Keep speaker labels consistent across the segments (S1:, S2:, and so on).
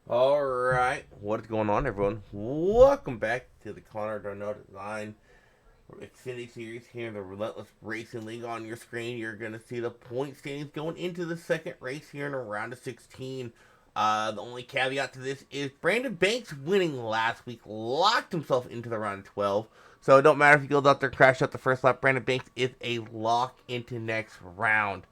S1: Alright, what's going on, everyone? Welcome back to the Connor Darnell Design Xfinity Series here in the Relentless Racing League. On your screen, you're going to see the point standings going into the second race here in a round of 16. The only caveat to this is Brandon Banks winning last week locked himself into the round of 12. So it don't matter if he goes out there and crashed out the first lap. Brandon Banks is a lock into next round.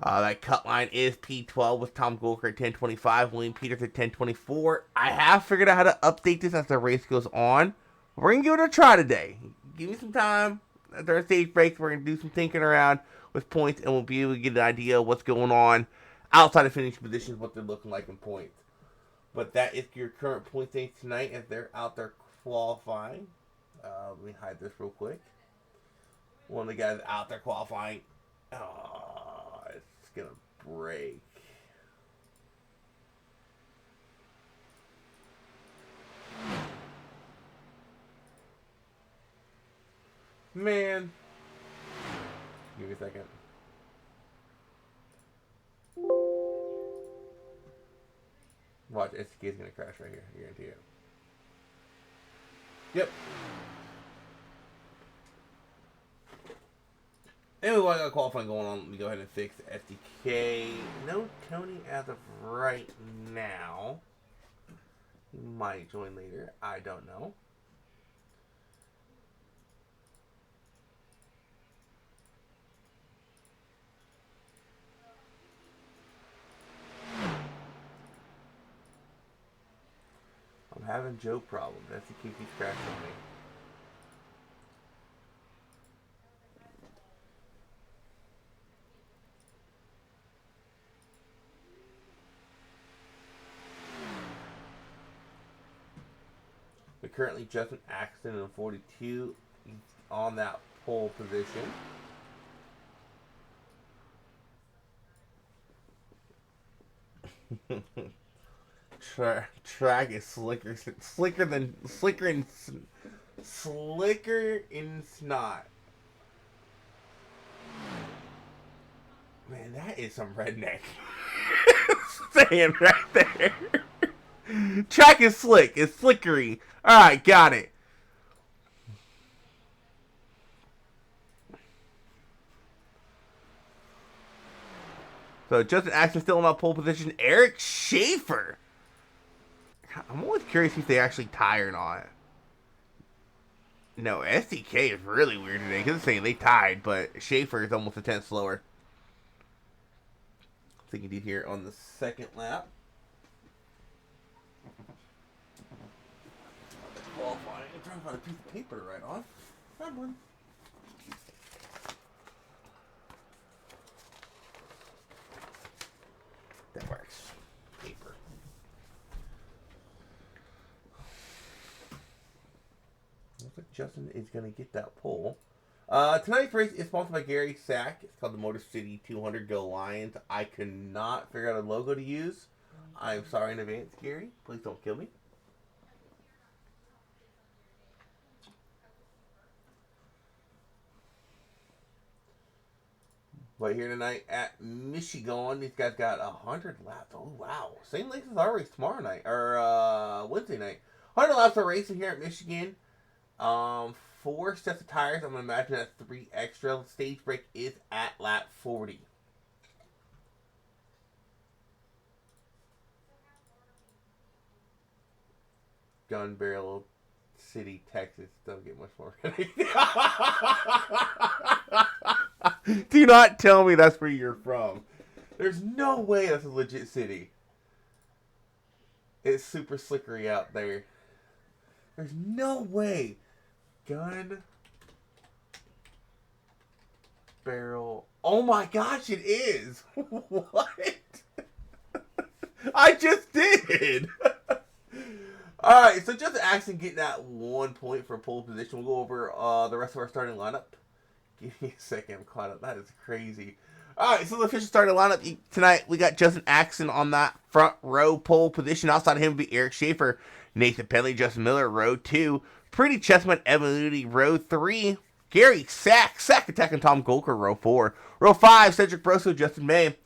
S1: That cut line is P12 with Tom Golker at 10:25, William Peters at 10:24. I have figured out how to update this as the race goes on. We're going to give it a try today. Give me some time. During stage breaks, we're going to do some thinking around with points, and we'll be able to get an idea of what's going on outside of finishing positions, what they're looking like in points. But that is your current point stage tonight as they're out there qualifying. Let me hide this real quick. One of the guys out there qualifying. It's gonna break. Man. Give me a second. Watch, SDK is gonna crash right here. I guarantee it. Yep. Anyway, while I got qualifying going on, let me go ahead and fix the SDK. No Tony as of right now. He might join later. I don't know. I'm having Joe problems. SDK keeps crashing on me. currently Justin Axton in 42 on that pole position. Track is slicker in snot. Man, that is some redneck. Saying right there. Track is slick. It's slickery. Alright, got it. So Justin Axton still in that pole position. Eric Schaefer. I'm always curious if they actually tie or not. No, SDK is really weird today because it's saying they tied, but Schaefer is almost a tenth slower. Thinking to here on the second lap. Qualifying. I'm trying to find a piece of paper to write on. Come on. That works. Paper. Looks like Justin is going to get that pole. Tonight's race is sponsored by Gary Sack. It's called the Motor City 200 Go Lions. I could not figure out a logo to use. I'm sorry in advance, Gary. Please don't kill me. But here tonight at Michigan, these guys got 100 laps. Oh, wow. Same length as our race tomorrow night, or Wednesday night. 100 laps of racing here at Michigan. 4 sets of tires. I'm going to imagine that 3 extra. Stage break is at lap 40. Gun Barrel City, Texas. Don't get much more. Do not tell me that's where you're from. There's no way that's a legit city. It's super slickery out there. There's no way. Gun Barrel. Oh my gosh, it is. What? I just did. Alright, so just Axton getting that 1 point for pole position. We'll go over the rest of our starting lineup. Give me a second, I'm caught up. That is crazy. Alright, so the official starting lineup tonight, we got Justin Axton on that front row pole position. Outside of him would be Eric Schaefer, Nathan Penley, Justin Miller, row 2. Pretty Chessman, Evan Moody, row 3. Gary Sack attacking Tom Golker, row 4. Row 5, Cedric Brosso, Justin May.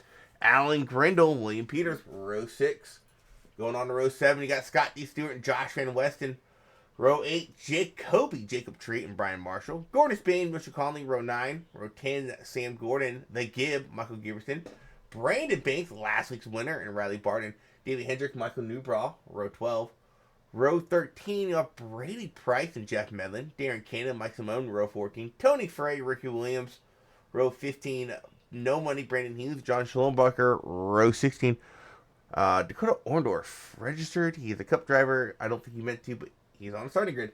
S1: Alan Grindle, William Peters, row 6. Going on to row 7, you got Scott D. Stewart and Josh Van Weston. Row 8, Jacob Treat and Brian Marshall. Gordon Spain, Mitchell Conley, row 9. Row 10, Sam Gordon. The Gibb, Michael Giberson. Brandon Banks, last week's winner, and Riley Barton. David Hendrick, Michael Newbraw, row 12. Row 13, you have Brady Price and Jeff Medlin. Darren Cannon, Mike Simone, row 14. Tony Frey, Ricky Williams, row 15. No Money, Brandon Hughes, John Schlumbacher, row 16. Dakota Orndorff registered. He's a cup driver. I don't think he meant to, but he's on the starting grid.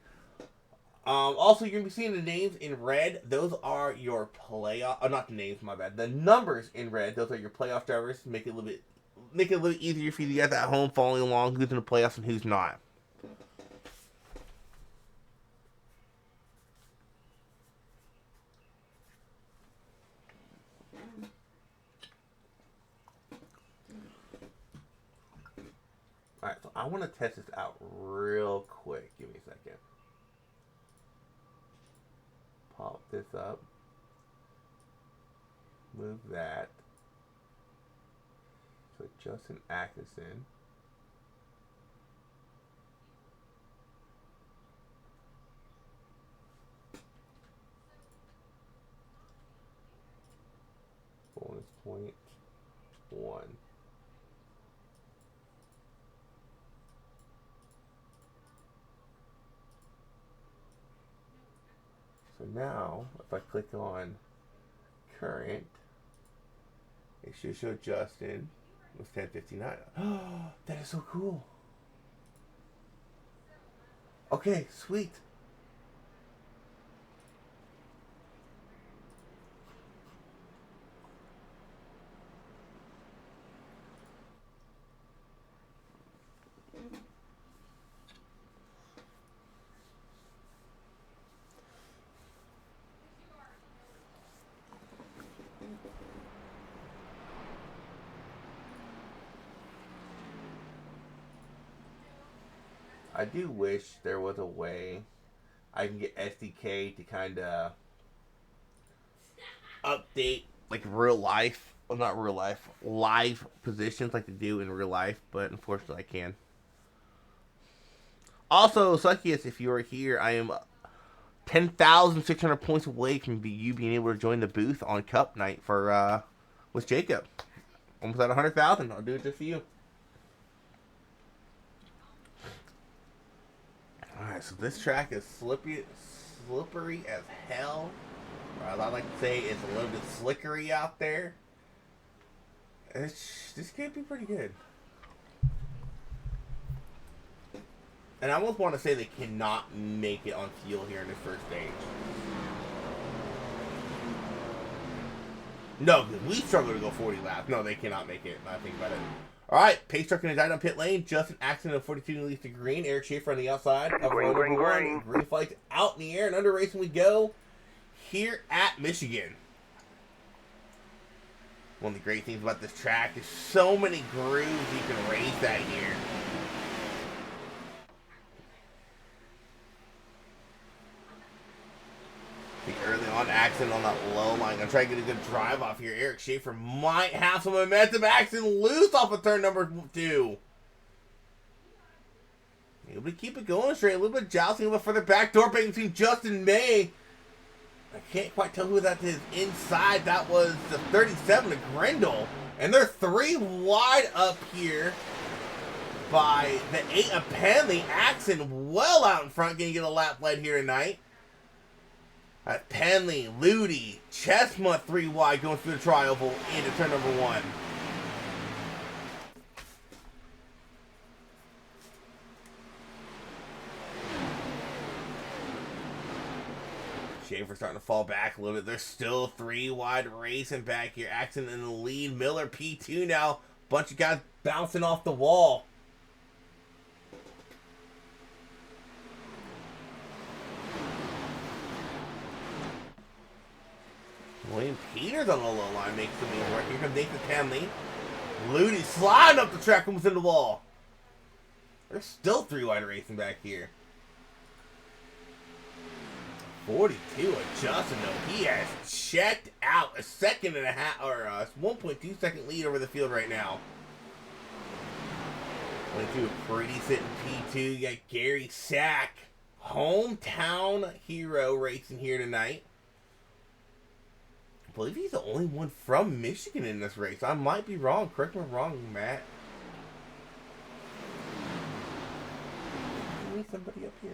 S1: Also, you're going to be seeing the names in red. Those are your playoff... Oh, not the names, my bad. The numbers in red. Those are your playoff drivers. Make it a little bit easier for you guys at home following along who's in the playoffs and who's not. Alright, so I want to test this out real quick. Give me a second. Pop this up. Move that. So Justin Atkinson. Bonus point 1. So now, if I click on current, it should show Justin was 10:59. Oh, that is so cool. Okay, sweet. I do wish there was a way I can get SDK to kind of update like real life, well, not real life, live positions like they do in real life, but unfortunately I can. Also, Suckiest, if you are here, I am 10,600 points away from you being able to join the booth on Cup Night for with Jacob. Almost at 100,000. I'll do it just for you. Alright, so this track is slippery as hell. Or as I like to say, it's a little bit slickery out there. This could be pretty good. And I almost want to say they cannot make it on fuel here in this first stage. No, we struggle to go 40 laps. No, they cannot make it. I think about it. All right, pace truck going to die on pit lane. Justin Axon of 42 leads to green. Eric Schaefer on the outside. Green. Green flags out in the air, and under racing we go here at Michigan. One of the great things about this track is so many grooves you can race that here. Early on, accident on that low line. Gonna try to get a good drive off here. Eric Schaefer might have some momentum. Accident loose off of turn number 2. Able to keep it going straight. A little bit jousting, a little further back door break between Justin May. I can't quite tell who that is inside. That was the 37 of Grendel. And they're 3 wide up here by the 8 of Penley. Axon well out in front. Gonna get a lap led here tonight. Penley, Ludi, Chestnut 3 wide going through the tri-oval into turn number 1. Schaefer starting to fall back a little bit. There's still 3 wide racing back here. Axon in the lead. Miller P2 now. Bunch of guys bouncing off the wall. William Peters on the low line makes the move work. Here comes Nathan Penley. Ludi sliding up the track, comes in the wall. There's still 3 wide racing back here. 42 of Justin, though. He has checked out a 1.5 or 1.2 second lead over the field right now. 22 pretty sitting P2. You got Gary Sack, hometown hero, racing here tonight. I believe he's the only one from Michigan in this race. I might be wrong. Correct me if I'm wrong, Matt. Give me somebody up here.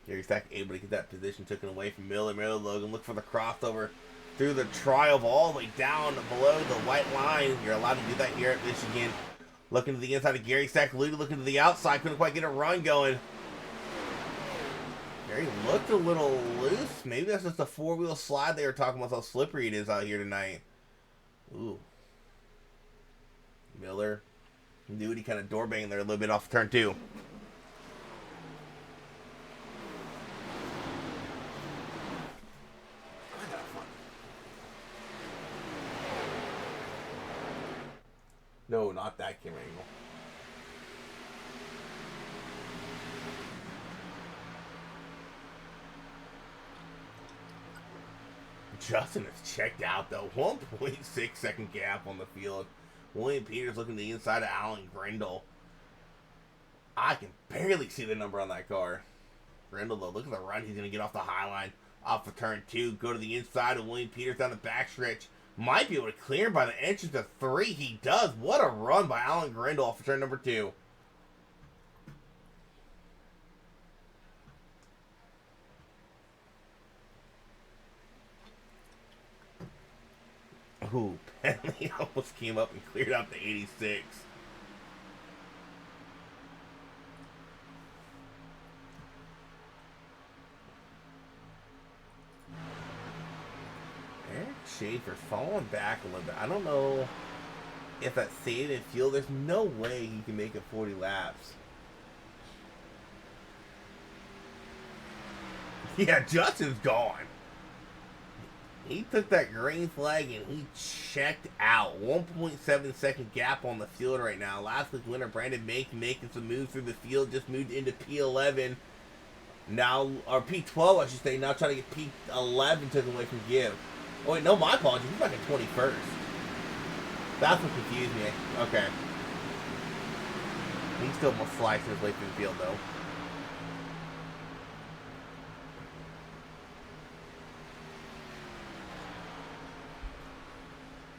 S1: Gary Stack able to get that position taken away from Miller. Logan look for the crossover through the trial all the way down below the white line. You're allowed to do that here at Michigan. Looking to the inside of Gary Stack. Ludi looking to the outside. Couldn't quite get a run going. Gary looked a little loose. Maybe that's just a 4-wheel slide they were talking about how slippery it is out here tonight. Ooh. Miller. Ludi kind of door banging there a little bit off turn 2. No, not that camera angle. Justin is checked out, though. 1.6 second gap on the field. William Peters looking to the inside of Alan Grendel. I can barely see the number on that car. Grendel, though, look at the run. He's going to get off the high line. Off of turn 2. Go to the inside of William Peters down the backstretch. Might be able to clear by the entrance of 3. He does. What a run by Alan Grendel off of turn number 2. Ooh, Penley almost came up and cleared out the 86. Eric Schaefer's falling back a little bit. I don't know if that's saved in fuel. There's no way he can make it 40 laps. Yeah, Justin's gone. He took that green flag and he checked out. 1.7 second gap on the field right now. Last week winner Brandon making some moves through the field. Just moved into P11. Now, or P12, I should say. Now trying to get P11 taken away from Give. Oh, wait, no, my apologies. He's back in 21st. That's what confused me. Okay. He's still slicing his way through the field, though.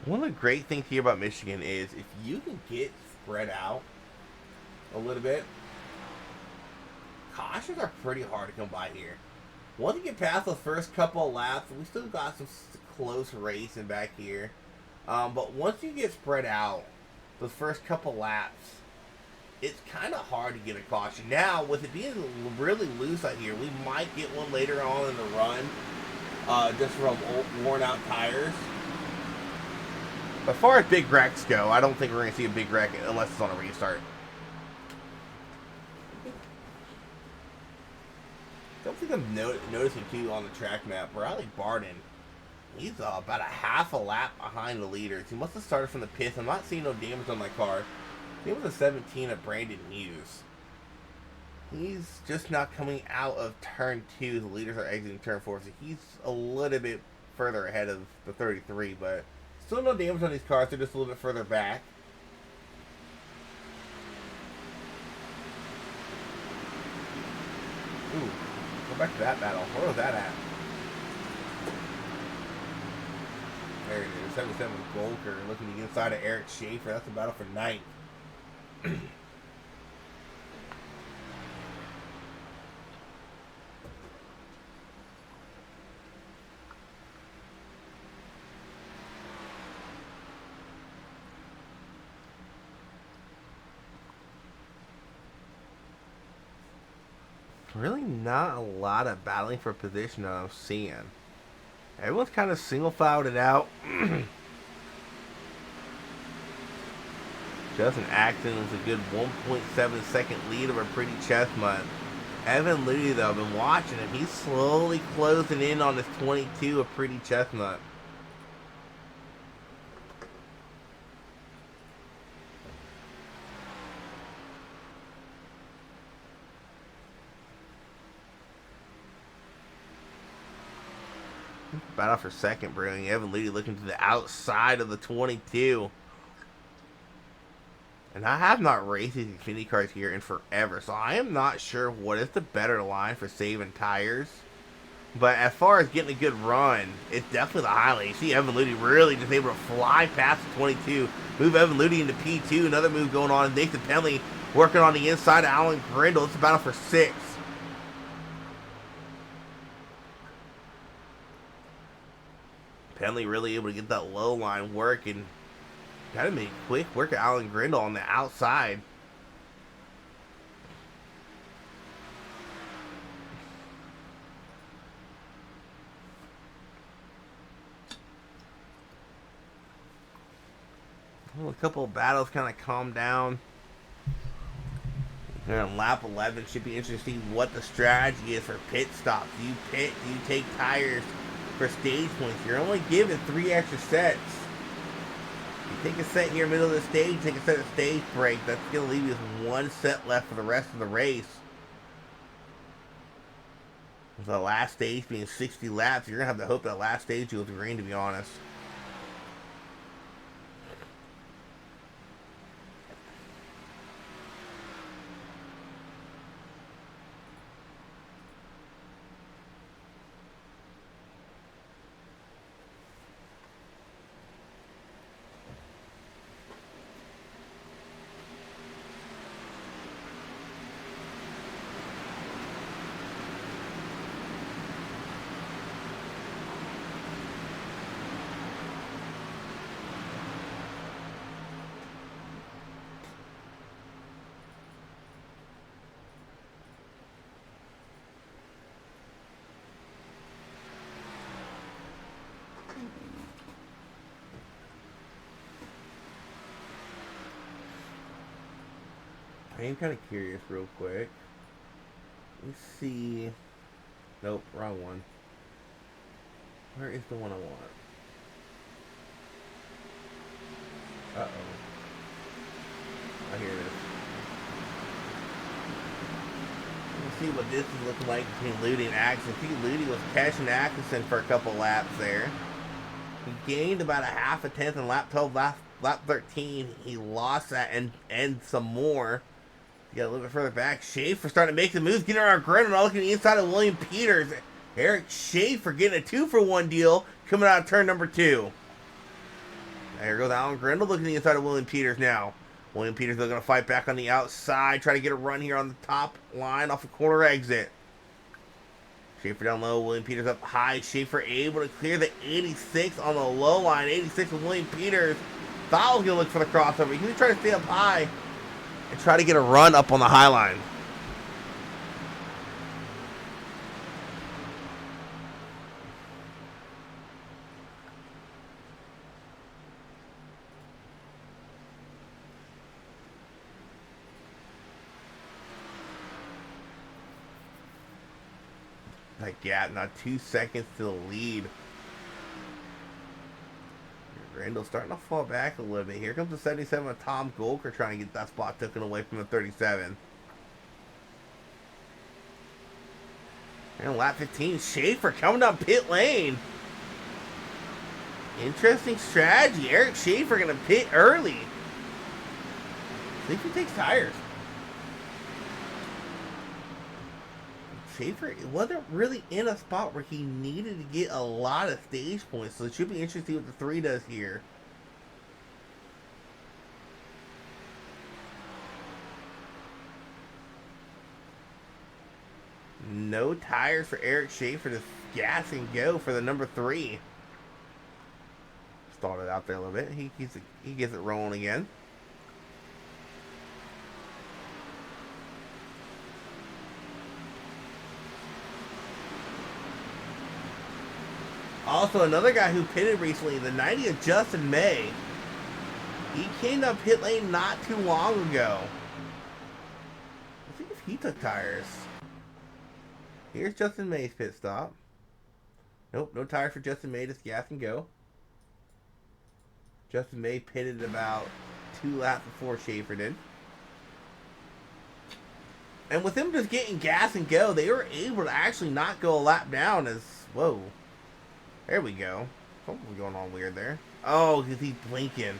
S1: One of the great things here about Michigan is if you can get spread out a little bit, cautions are pretty hard to come by here. Once you get past those first couple of laps, we still got some close racing back here. But once you get spread out, those first couple laps, it's kind of hard to get a caution. Now, with it being really loose out here, we might get one later on in the run, just from worn out tires. As far as big wrecks go, I don't think we're going to see a big wreck unless it's on a restart. Something I'm noticing too on the track map, Riley Barden, he's about a half a lap behind the leaders. He must have started from the pits. I'm not seeing no damage on my car. He was a 17 at Brandon Hughes. He's just not coming out of turn 2. The leaders are exiting turn 4, so he's a little bit further ahead of the 33, but still no damage on these cars. They're just a little bit further back. Ooh, go back to that battle. Where was that at? There it is. 77 Golker looking to the inside of Eric Schaefer. That's the battle for 9th. Really not a lot of battling for position that I'm seeing. Everyone's kind of single-filed it out. Justin Axton is a good 1.7 second lead over Pretty Chestnut. Evan Ludy, though, I've been watching him. He's slowly closing in on this 22 of Pretty Chestnut. Battle for second, brilliant. Evan Ludy looking to the outside of the 22. And I have not raced these Xfinity cars here in forever, so I am not sure what is the better line for saving tires. But as far as getting a good run, it's definitely the Highland. You see Evan Ludy really just able to fly past the 22, move Evan Ludy into P2. Another move going on. Nathan Penley working on the inside of Alan Grindle. It's a battle for 6. Penley really able to get that low line working. Gotta make quick work of Alan Grindle on the outside. Well, a couple of battles kind of calm down. And lap 11 should be interesting to see what the strategy is for pit stops. Do you pit? Do you take tires for stage points? You're only given 3 extra sets. You take a set here middle of the stage, take a set of stage break. That's going to leave you with 1 set left for the rest of the race. With the last stage being 60 laps, you're going to have to hope that last stage goes green, to be honest. I am kind of curious real quick. Let's see. Nope, wrong one. Where is the one I want? Uh-oh. Oh, here it is. Let's see what this is looking like between Ludi and Atkinson. I think Ludi was catching Atkinson for a couple laps there. He gained about a half a tenth in lap 12, lap 13. He lost that and some more. You got a little bit further back. Schaefer starting to make the moves, getting around Grennan, all looking inside of William Peters. Eric Schaefer getting a 2-for-1 deal coming out of turn number 2. There goes Alan Grindle looking inside of William Peters now. William Peters looking to fight back on the outside, try to get a run here on the top line off a corner exit. Schaefer down low, William Peters up high. Schaefer able to clear the 86 on the low line. 86 with William Peters. Thought was going to look for the crossover. He's going to try to stay up high and try to get a run up on the high line. That gap, not 2 seconds to the lead. Randall's starting to fall back a little bit. Here comes the 77 with Tom Golker trying to get that spot taken away from the 37. And lap 15, Schaefer coming down pit lane. Interesting strategy. Eric Schaefer going to pit early. See if he takes tires. Schaefer wasn't really in a spot where he needed to get a lot of stage points, so it should be interesting to see what the 3 does here. No tires for Eric Schaefer to gas and go for the number 3. Stalled it out there a little bit. He gets it rolling again. Also, another guy who pitted recently, the 90 of Justin May. He came up pit lane not too long ago. I think if he took tires. Here's Justin May's pit stop. Nope, no tires for Justin May, just gas and go. Justin May pitted about 2 laps before Schaefer did. And with him just getting gas and go, they were able to actually not go a lap down as, whoa. There we go. Something's going on weird there. Oh, because he's blinking.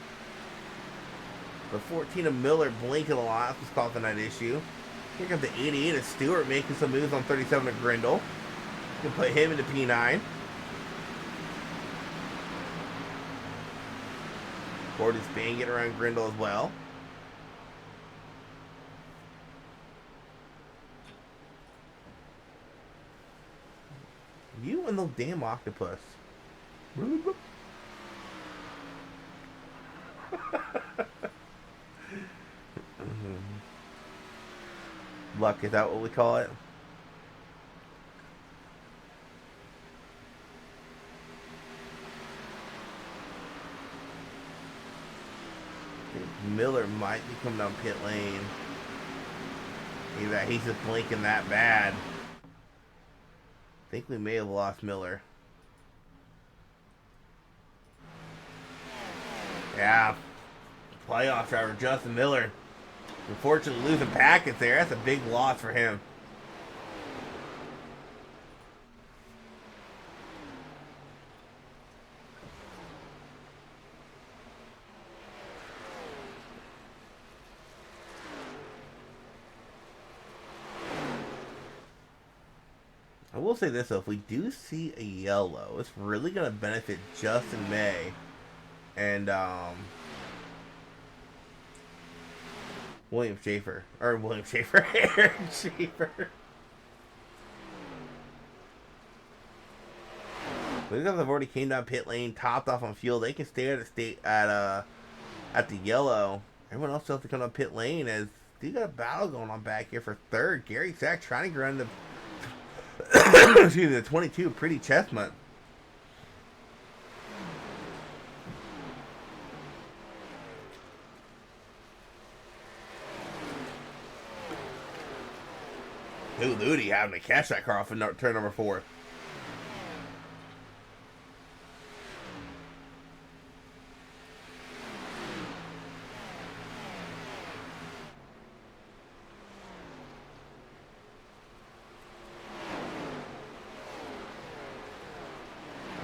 S1: The 14 of Miller blinking a lot. That's causing that issue. Here comes the 88 of Stewart making some moves on 37 of Grindle. You can put him into P9. Ford is banging around Grindle as well. You and the damn octopus. Luck, is that what we call it? Miller might be coming down pit lane. Either he's just blinking that bad. I think we may have lost Miller. Yeah. Playoff driver Justin Miller. Unfortunately losing packets there. That's a big loss for him. I will say this though, if we do see a yellow, it's really going to benefit Justin May and Eric Schaefer. These guys have already came down pit lane, topped off on fuel. They can stay at the yellow. Everyone else still has to come down pit lane as they got a battle going on back here for third. Gary Sack trying to run the excuse me, the 22 Pretty Chestnut. Ludi having to catch that car off in turn number 4.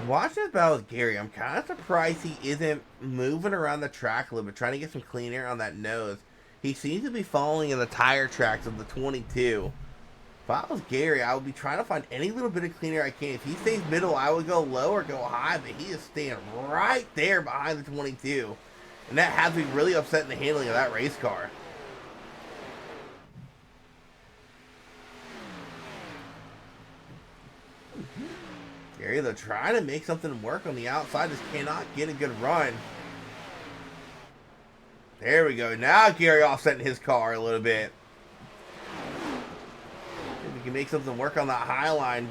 S1: Watching this battle with Gary, I'm kind of surprised he isn't moving around the track a little bit, trying to get some clean air on that nose. He seems to be following in the tire tracks of the 22. If I was Gary, I would be trying to find any little bit of clean air I can. If he stays middle, I would go low or go high, but he is staying right there behind the 22. And that has to be really upsetting the handling of that race car. Gary, they're trying to make something work on the outside, just cannot get a good run. There we go. Now Gary offsetting his car a little bit. If we can make something work on that high line.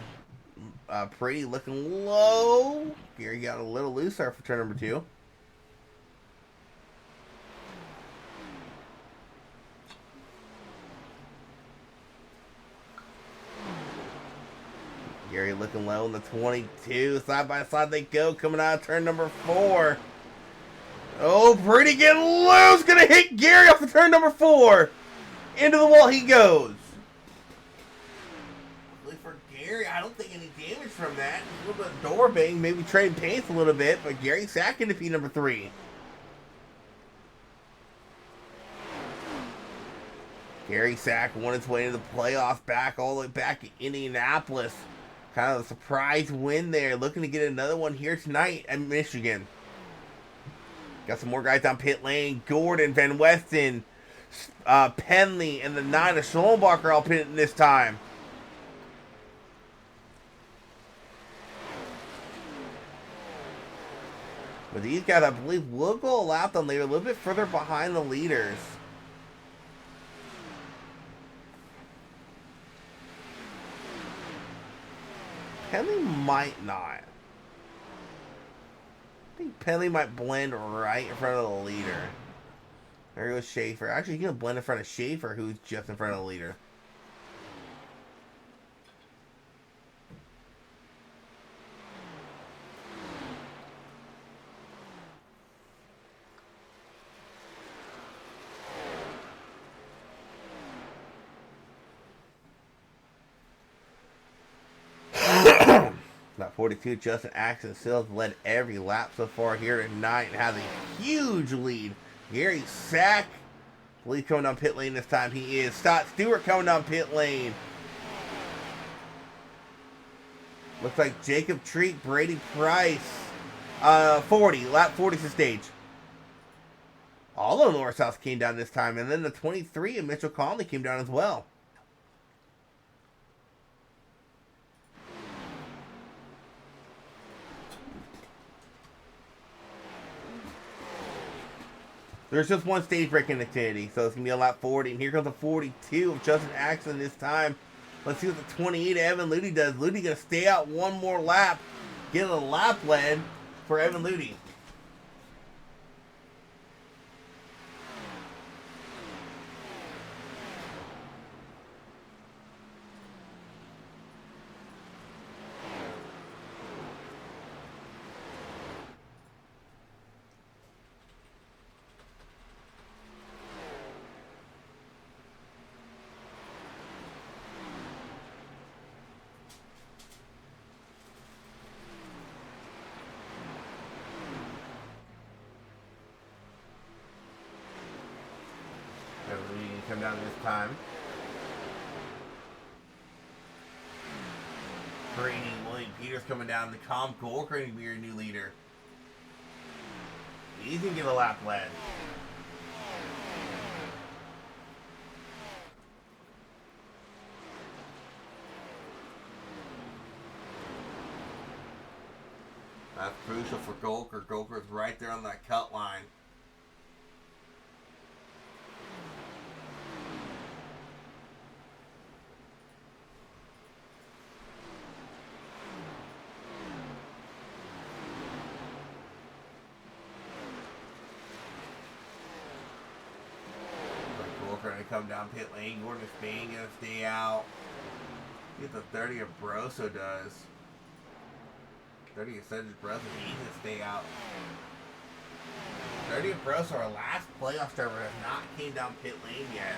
S1: Pretty looking low. Gary got a little loose there for turn number 2. Gary looking low in the 22. Side by side they go. Coming out of turn number 4. Oh, Pretty getting loose. Gonna hit Gary off of turn number 4. Into the wall he goes. For Gary, I don't think any damage from that. A little bit of door bang, maybe trade pace a little bit, but Gary Sack into P number 3. Gary Sack won his way into the playoffs, back all the way back in Indianapolis. Kind of a surprise win there. Looking to get another one here tonight at Michigan. Got some more guys down pit lane. Gordon, Van Westen, Penley, and the 9 of Schlumbacher all pitting this time. But these guys, I believe, will go a lap on later, a little bit further behind the leaders. Penley might not. I think Penley might blend right in front of the leader. There goes Schaefer. Actually, he's going to blend in front of Schaefer, who's just in front of the leader. Lap 42, Justin Axon still has led every lap so far here tonight and has a huge lead. Gary Sack, I believe, coming down pit lane this time. He is. Scott Stewart coming down pit lane. Looks like Jacob Treat, Brady Price. 40, lap 40's the stage. All of North South came down this time, and then the 23 of Mitchell Conley came down as well. There's just one stage break in Xfinity, so it's going to be on lap 40. And here comes the 42 of Justin Axon this time. Let's see what the 28 Evan Ludy does. Ludy going to stay out one more lap. Get a lap lead for Evan Ludy. Come down this time. Brady, William Peters coming down. The Comp Gold going to be your new leader. He's going to get a lap lead. That's crucial for Golker. Golker's right there on that cut line. Golker going to come down pit lane. Gordon Spain going to stay out. Get the 30 of Broso does. 30 of Cedric Broso, he's going to stay out. 30 of Broso, our last playoff driver, has not came down pit lane yet.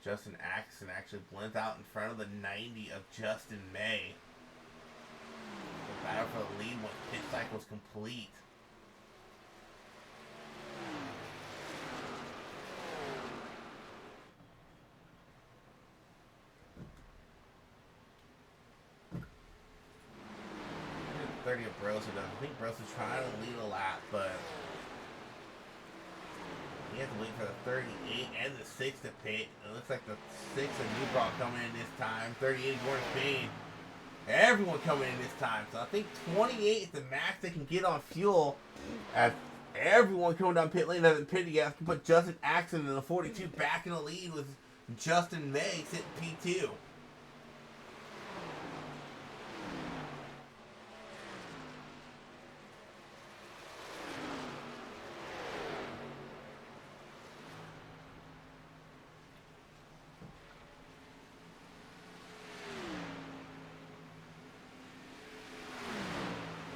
S1: Justin Axon actually blends out in front of the 90 of Justin May. The battle for the lead once pit cycle's complete. I think 30 of Bros does. I think Bros is trying to lead a lap, but he has to wait for the 38 and the 6 to pit. It looks like the 6 of Newbrock coming in this time. 38 Gordon Payne. Everyone coming in this time. So I think 28 is the max they can get on fuel. As everyone coming down pit lane doesn't pit yet. Can put Justin Axon in the 42 back in the lead with Justin May sitting P2.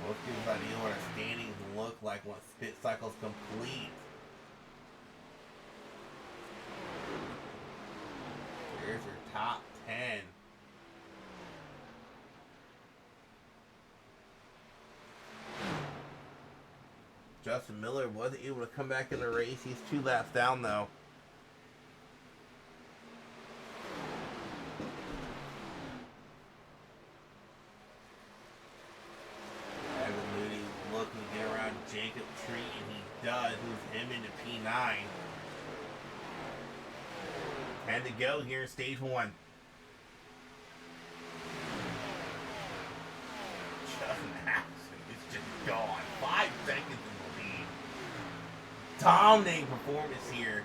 S1: Let's give us an idea what our standings look like once pit cycle's complete. Here's your top 10. Justin Miller wasn't able to come back in the race. He's 2 laps down though. Looking to get around Jacob Tree, and he does. Moves him into P9. 10 to go here in stage 1. Justin Axon is just gone. 5 seconds in the lead. Dominating performance here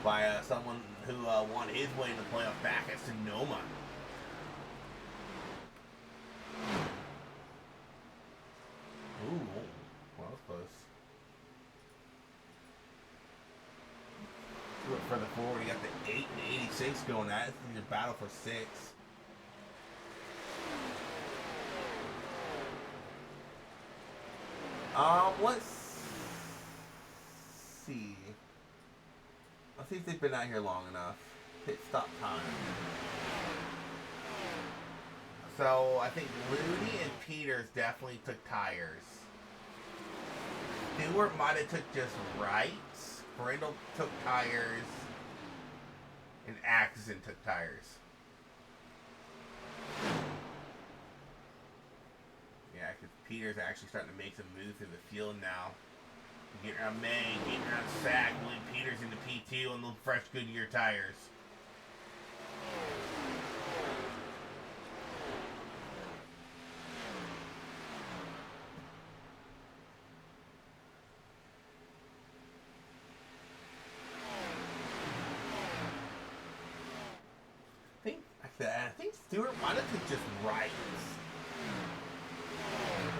S1: by someone who won his way in the playoff back at Sonoma. Ooh, well, that was close. Look further forward, you got the 8 and 86 going at it. This is a battle for 6. Let's see. Let's see if they've been out here long enough. Pit stop time. So, I think Looney and Peters definitely took tires. Stewart might have took just right. Brindle took tires. And Axon took tires. Yeah, because Peters actually starting to make some moves in the field now. Getting around May, getting around Sack, moving Peters into P2 on the fresh Goodyear tires. I think Stewart might have took just right.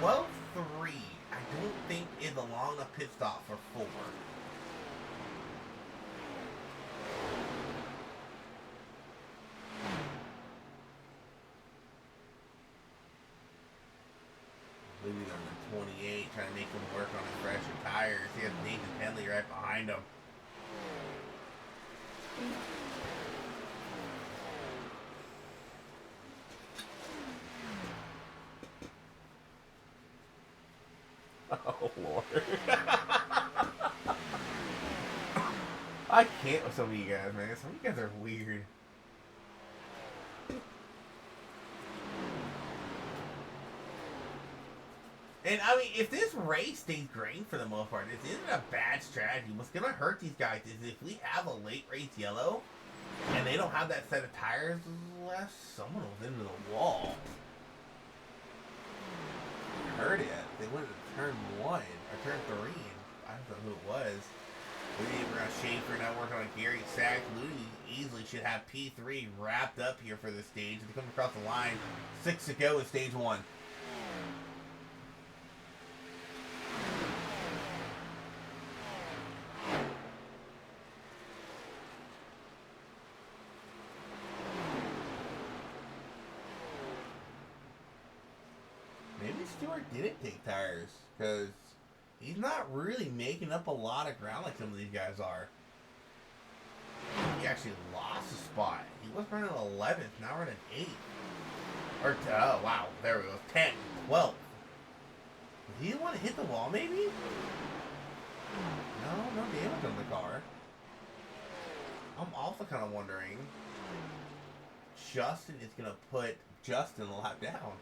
S1: 12-3. I don't think is a long enough pit stop for 4. Moving on to 28, trying to make him work on his fresher tires. He has Nathan Penley right behind him. Oh, Lord. I can't with some of you guys, man. Some of you guys are weird. And, I mean, if this race stays green for the most part, this isn't a bad strategy. What's going to hurt these guys is if we have a late race yellow, and they don't have that set of tires left, someone was into the wall. I heard it. They went to turn 1, or turn 3, I don't know who it was. Looney around Schaefer, now working on Gary Sack. Looney easily should have P3 wrapped up here for this stage. They come across the line. 6 to go in stage 1. Maybe Stewart didn't take tires, because he's not really making up a lot of ground like some of these guys are. Yeah, actually lost a spot. He was running 11th, now running 8th. Or, oh, wow, there we go. 10th, 12th. Did he want to hit the wall, maybe? No damage on the car. I'm also kind of wondering. Justin is going to put Justin a lap down.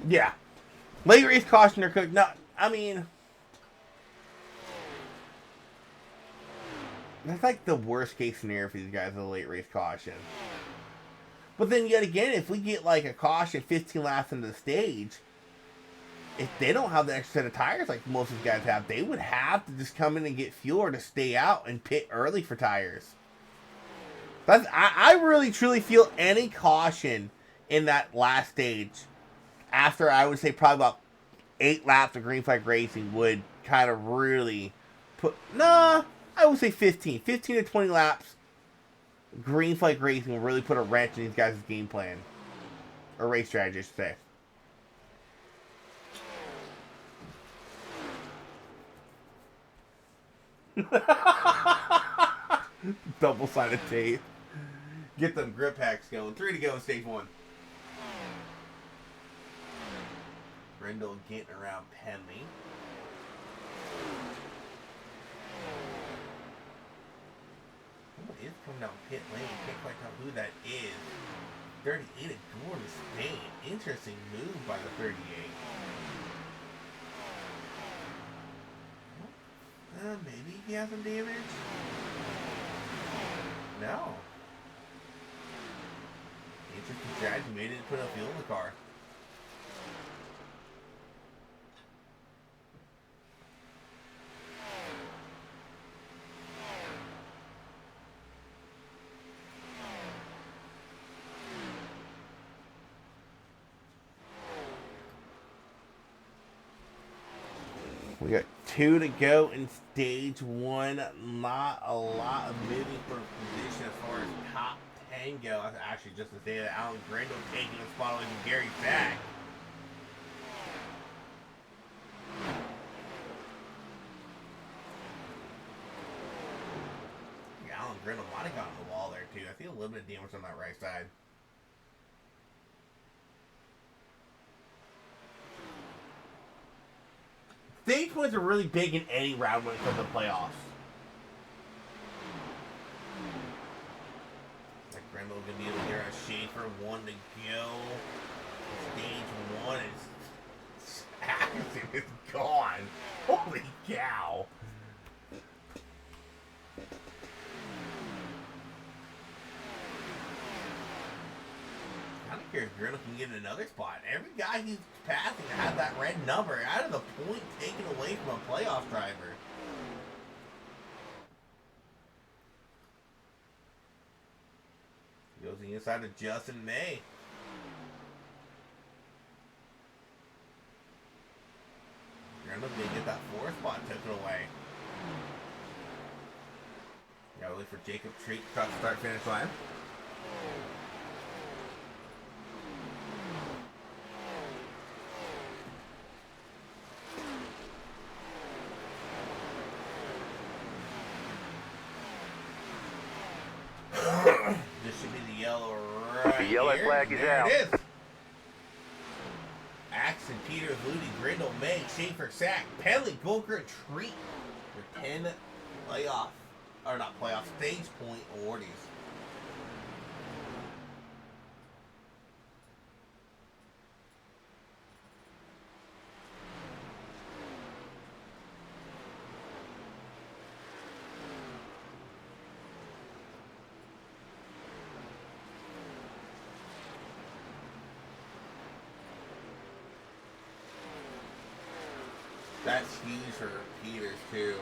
S1: Yeah. Late race caution or cook. No, I mean, that's like the worst case scenario for these guys, a late race caution. But then yet again, if we get like a caution 15 laps into the stage, if they don't have the extra set of tires like most of these guys have, they would have to just come in and get fuel or to stay out and pit early for tires. I really truly feel any caution in that last stage, after I would say probably about 8 laps of green flag racing, would kind of really put, I would say 15 to 20 laps green flag racing will really put a wrench in these guys' game plan, or race strategy, I should say. Double-sided tape. Get them grip hacks going. 3 to go in stage 1. Grindle getting around Penley. Who is coming down pit lane? Can't quite tell who that is. 38 of Gordon Spain. Interesting move by the 38. Maybe he has some damage? No. Interesting strategy. Made it put a fuel in the car. We got 2 to go in stage 1. Not a lot of moving for position as far as top 10 go. That's actually just to say that Alan Grindle taking a spot away from Gary back. Alan Grindle might have gotten the wall there too. I feel a little bit of damage on that right side. Stage points are really big in any round when it comes to playoffs. Like Grindle gonna be able to get a Schaefer, 1 to go. Stage 1 is Atkinson is gone. Holy cow. I don't care if Grindle can get another spot. Every guy he's passing has that red number. Out of the point taken away from a playoff driver. Goes the inside of Justin May. Grindle did get that 4th spot taken away. Gotta wait for Jacob Treat to start finish line. This should be the yellow right
S2: The yellow
S1: here.
S2: flag is
S1: there
S2: out.
S1: It is. Axon, Peters, Ludy, Grindle, May, Schaefer, Sack, Penley, Golker, Treat for 10 playoff, or not playoff, stage point awardees. That's huge for Peters, too.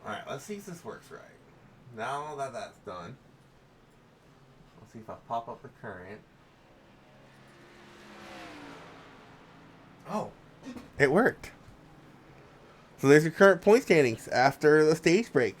S1: Alright, let's see if this works right. Now that that's done, let's see if I pop up the current. Oh, it worked. So there's your current point standings after the stage break.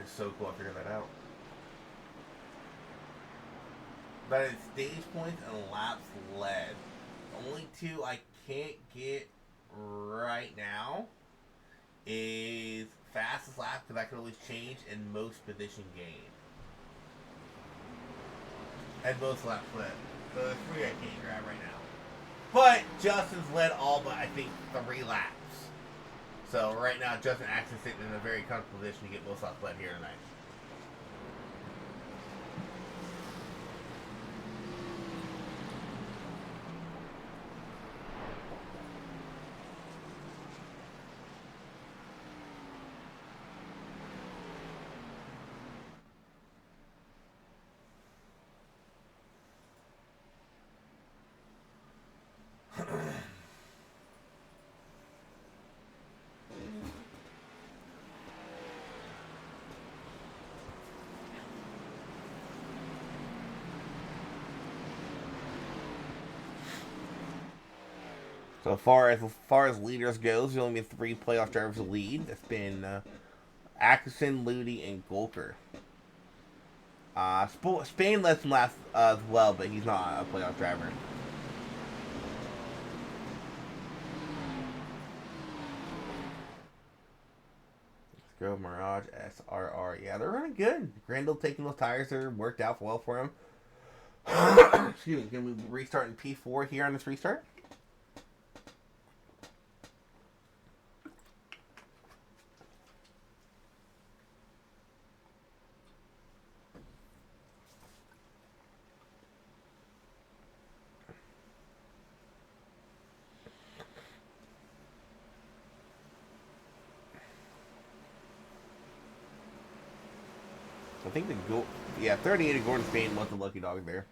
S1: It's so cool I figured that out. But it's stage points and laps led. The only two I can't get right now is fastest lap, because that can always change, and most position gain. And most laps led. So the three I can't grab right now. But Justin's led all but I think 3 laps. So right now Justin actually sitting in a very comfortable position to get most laps led here tonight. So as far as leaders goes, there's only been 3 playoff drivers to lead. It's been Atkinson, Ludi, and Golker. Spain lets him last as well, but he's not a playoff driver. Let's go Mirage SRR. Yeah, they're running good. Grandel taking those tires that worked out well for him. Excuse me. Can we restart in P4 here on this restart? I think 38 of Gordon Spain was the lucky dog there.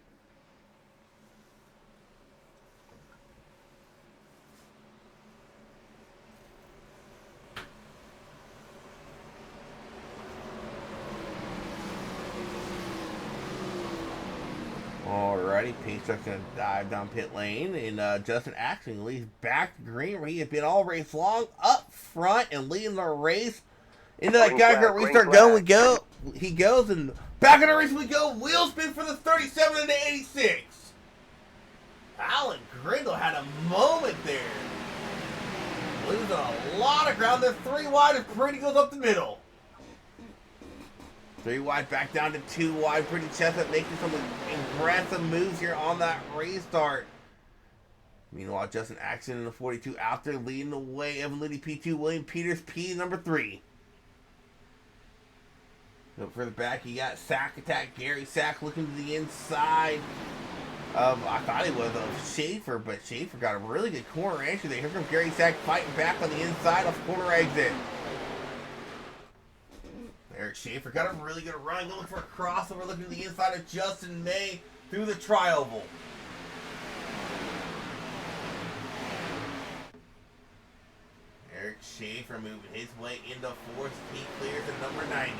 S1: Alrighty, Pace's gonna dive down pit lane, and Justin Axon leads back to green, where he has been all race long, up front and leading the race. Into that Geiger restart, he goes, and back in the race we go. Wheel spin for the 37 and the 86. Alan Grindle had a moment there. Losing a lot of ground. They're 3 wide as Pretty goes up the middle. 3 wide back down to 2 wide. Pretty Chestnut making some impressive moves here on that restart. Meanwhile, Justin Axon in the 42 out there leading the way. Evan Liddy P2, William Peters P number 3. Up further back, you got Sack Attack. Gary Sack looking to the inside of, I thought it was Schaefer, but Schaefer got a really good corner entry there. Here comes Gary Sack fighting back on the inside off the corner exit. Eric Schaefer got a really good run, going for a crossover, looking to the inside of Justin May through the tri-oval. Eric Schaefer moving his way into 4th. He clears at number 90.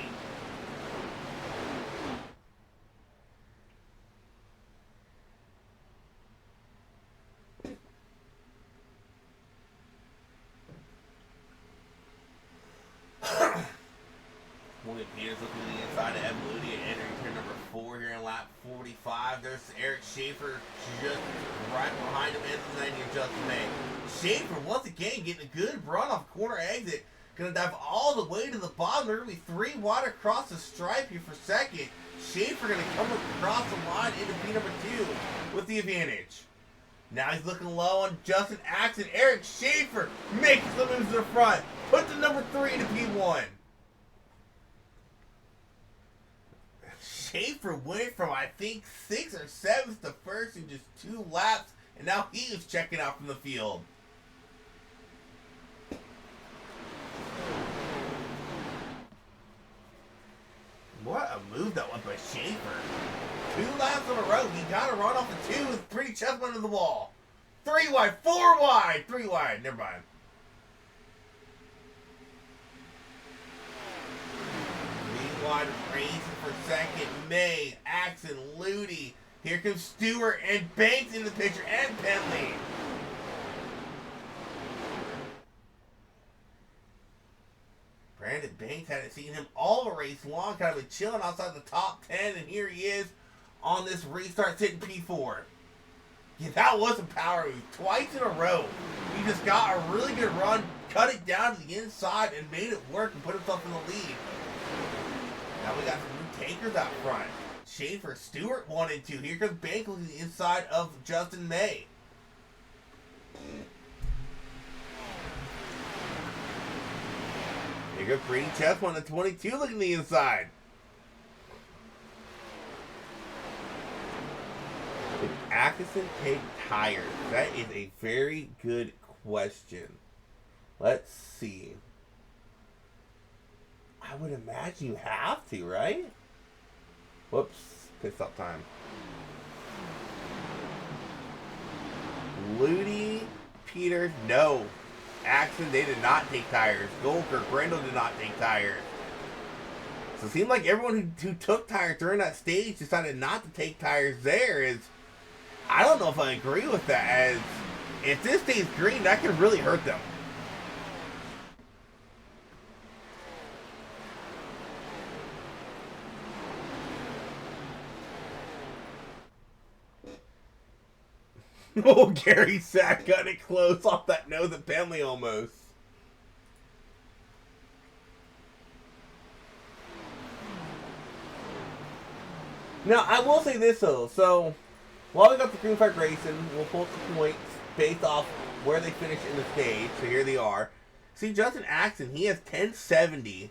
S1: William Peters looking to the inside of Evan Ludi and entering turn number 4 here in lap 45. There's Eric Schaefer just right behind him in the 90 of Justin May. Schaefer once again getting a good run off corner exit. Gonna dive all the way to the bottom. They're gonna be 3 wide across the stripe here for second. Schaefer gonna come across the line into P number 2 with the advantage. Now he's looking low on Justin Axon. Eric Schaefer makes the moves to the front. Put the number 3 into P1. Schaefer went from, I think, 6th or 7th to 1st in just 2 laps, and now he is checking out from the field. What a move that was by Schaefer. 2 laps in a row. He got a run off the 2 with pretty chest into the wall. 3 wide, 4 wide, 3 wide. Never mind. Wide racing for second. May, Axon, Ludi. Here comes Stewart and Banks in the picture, and Penley. Brandon Banks, hadn't seen him all race long, kind of been chilling outside the top 10, and here he is on this restart sitting P4. Yeah, that was a power move. Twice in a row. He just got a really good run, cut it down to the inside, and made it work and put himself in the lead. Now we got some new takers out front. Schaefer, Stewart 1 and 2. Here comes Banks looking the inside of Justin May. Here goes Brady Chessman at 22 looking the inside. Did Atkinson take tires? That is a very good question. Let's see. I would imagine you have to, right? Whoops. Pit stop time. Ludi, Peters, no. Axon, they did not take tires. Golker, Grendel did not take tires. So it seemed like everyone who took tires during that stage decided not to take tires there. I don't know if I agree with that, as if this stays green, that could really hurt them. Oh, Gary Sack got it close off that nose at Penley almost. Now, I will say this though. So, while we got the green flag racing, we'll pull up the points based off where they finish in the stage. So here they are. See, Justin Axon, he has 1070.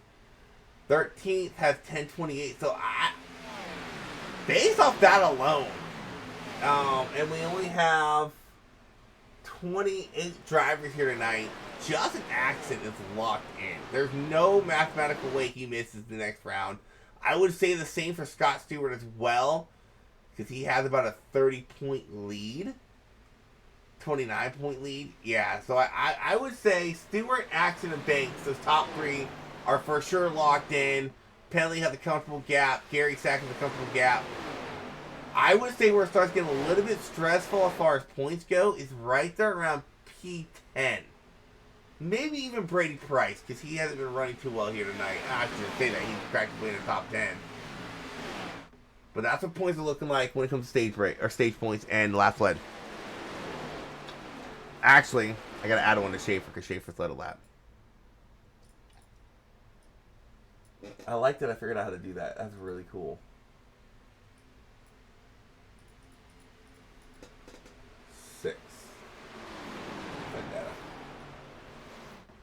S1: 13th has 1028. So, based off that alone, and we only have 28 drivers here tonight. Justin Axon is locked in. There's no mathematical way he misses the next round. I would say the same for Scott Stewart as well, because he has about a 30-point lead. 29-point lead. Yeah, so I would say Stewart, Axon, and Banks, those top 3, are for sure locked in. Penley has a comfortable gap. Gary Sack has a comfortable gap. I would say where it starts getting a little bit stressful as far as points go is right there around P10. Maybe even Brady Price, because he hasn't been running too well here tonight. I shouldn't say that. He's practically in the top 10. But that's what points are looking like when it comes to stage break or stage points and lap led. Actually, I got to add one to Schaefer because Schaefer's led a lap. I like that I figured out how to do that. That's really cool. 6.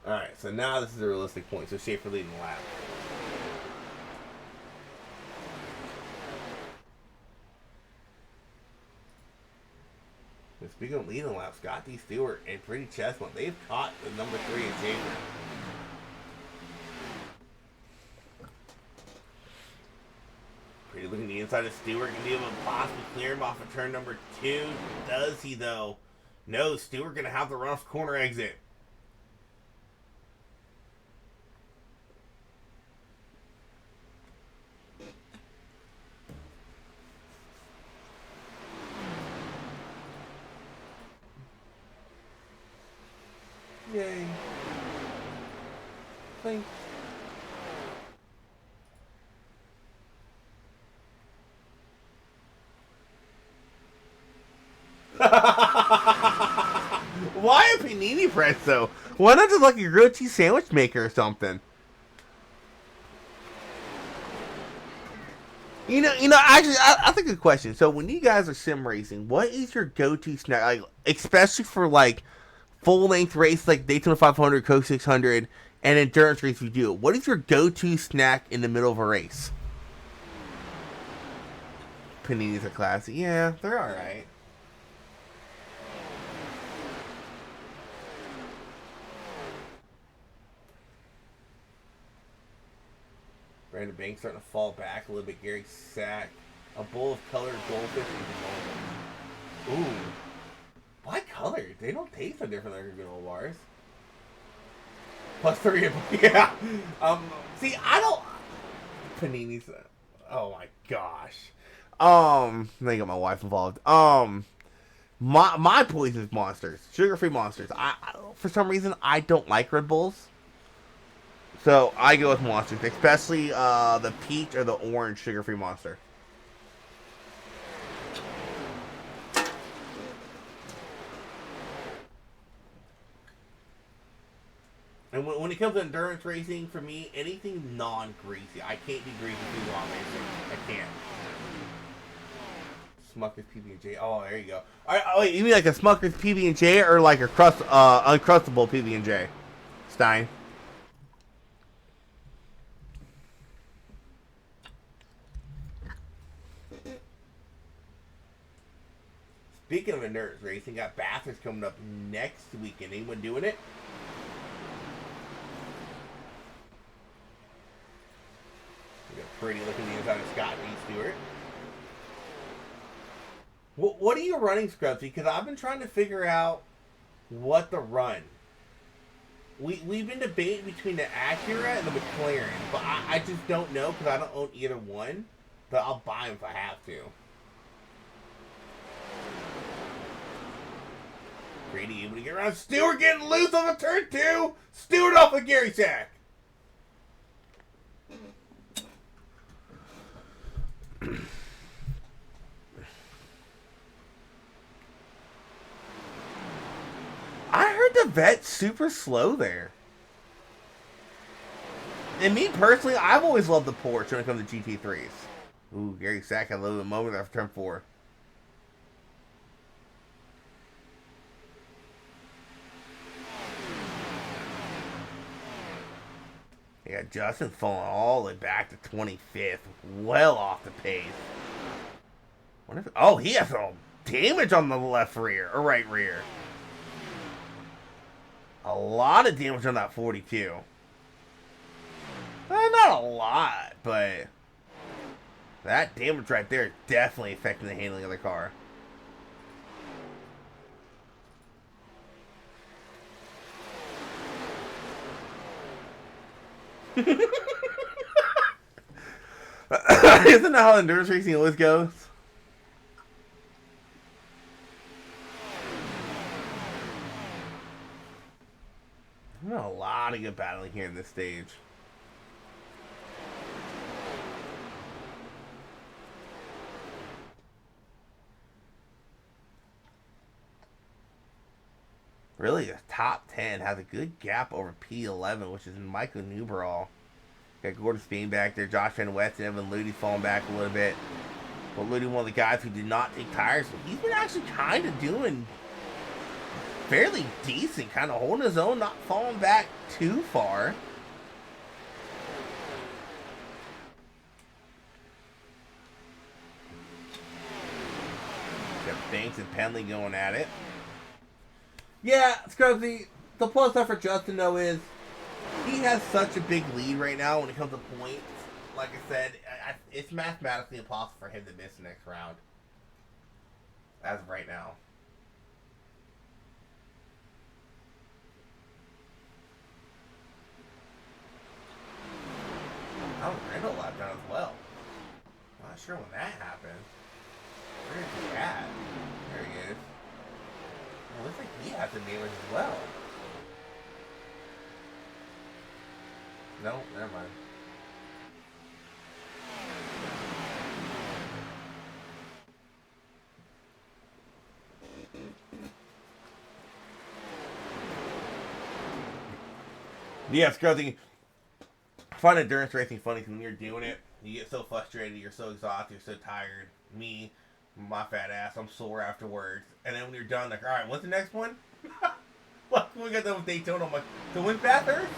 S1: Alright, so now this is a realistic point. So Schaefer leading the lap. And speaking of leading laps, Scotty Stewart and Pretty Chessman, they've caught the number 3 in Schaefer. Pretty looking the inside of Stewart. Can be able to possibly clear him off of turn number 2. Does he, though? No, Stewart going to have to run off corner exit. Yay. Thanks. Why a panini press though? Why not just like a grilled cheese sandwich maker or something? You know. Actually, I think a good question. So when you guys are sim racing, what is your go-to snack? Like, especially for like full-length race like Daytona 500, Coke 600, and endurance race you do. What is your go-to snack in the middle of a race? Paninis are classy. Yeah, they're alright. Brandon Banks starting to fall back a little bit. Gary Sack. A bowl of colored goldfish and granola. Ooh. Why colored? They don't taste so different than granola bars. Plus 3 of them. Yeah. See, I don't... Paninis. Oh my gosh. They got my wife involved. My poison is Monsters. Sugar-free Monsters. I for some reason, I don't like Red Bulls. So, I go with Monsters. Especially, the peach or the orange sugar-free Monster. And when it comes to endurance racing, for me, anything non-greasy. I can't do greasy too long racing. I can't. Smucker's PB&J. Oh, there you go. All right, wait, you mean like a Smucker's PB&J or like a Uncrustable PB&J? Stein. Speaking of endurance racing, got Bathurst coming up next weekend. Anyone doing it? We got pretty looking the inside of Scott B. Stewart. What are you running, Scrubsy? Because I've been trying to figure out what to run. We've been debating between the Acura and the McLaren, but I just don't know because I don't own either one. But I'll buy them if I have to. Brady able to get around. Stewart getting loose on the turn 2. Stewart off of Gary Sack. I heard the vet's super slow there. And me personally, I've always loved the Porsche when it comes to GT3s. Ooh, Gary Sack had a little bit of a moment after turn 4. Yeah, Justin falling all the way back to 25th. Well off the pace. Oh, he has some damage on the left rear. Or right rear. A lot of damage on that 42. Not a lot, but that damage right there is definitely affecting the handling of the car. Isn't that how endurance racing always goes? There's a lot of good battling here in this stage. Really, the top 10 has a good gap over P11, which is Michael Newberaw. Got Gordon Spain back there, Josh Van West and Evan Ludy falling back a little bit. But Ludy, one of the guys who did not take tires, so he's been actually kind of doing fairly decent, kind of holding his own, not falling back too far. Got Banks and Penley going at it. Yeah, Scrubsy, the plus side for Justin, though, is he has such a big lead right now when it comes to points. Like I said, it's mathematically impossible for him to miss the next round. As of right now. Oh, Randall lap down as well. Not sure when that happened. Where is he at? There he is. It looks like he has the damage as well. No, never mind. Yeah, Scrubsy. I find endurance racing funny because when you're doing it, you get so frustrated, you're so exhausted, you're so tired. Me, my fat ass, I'm sore afterwards. And then when you're done, like, alright, what's the next one? Well, we got done with Daytona, I'm like, to win Bathurst?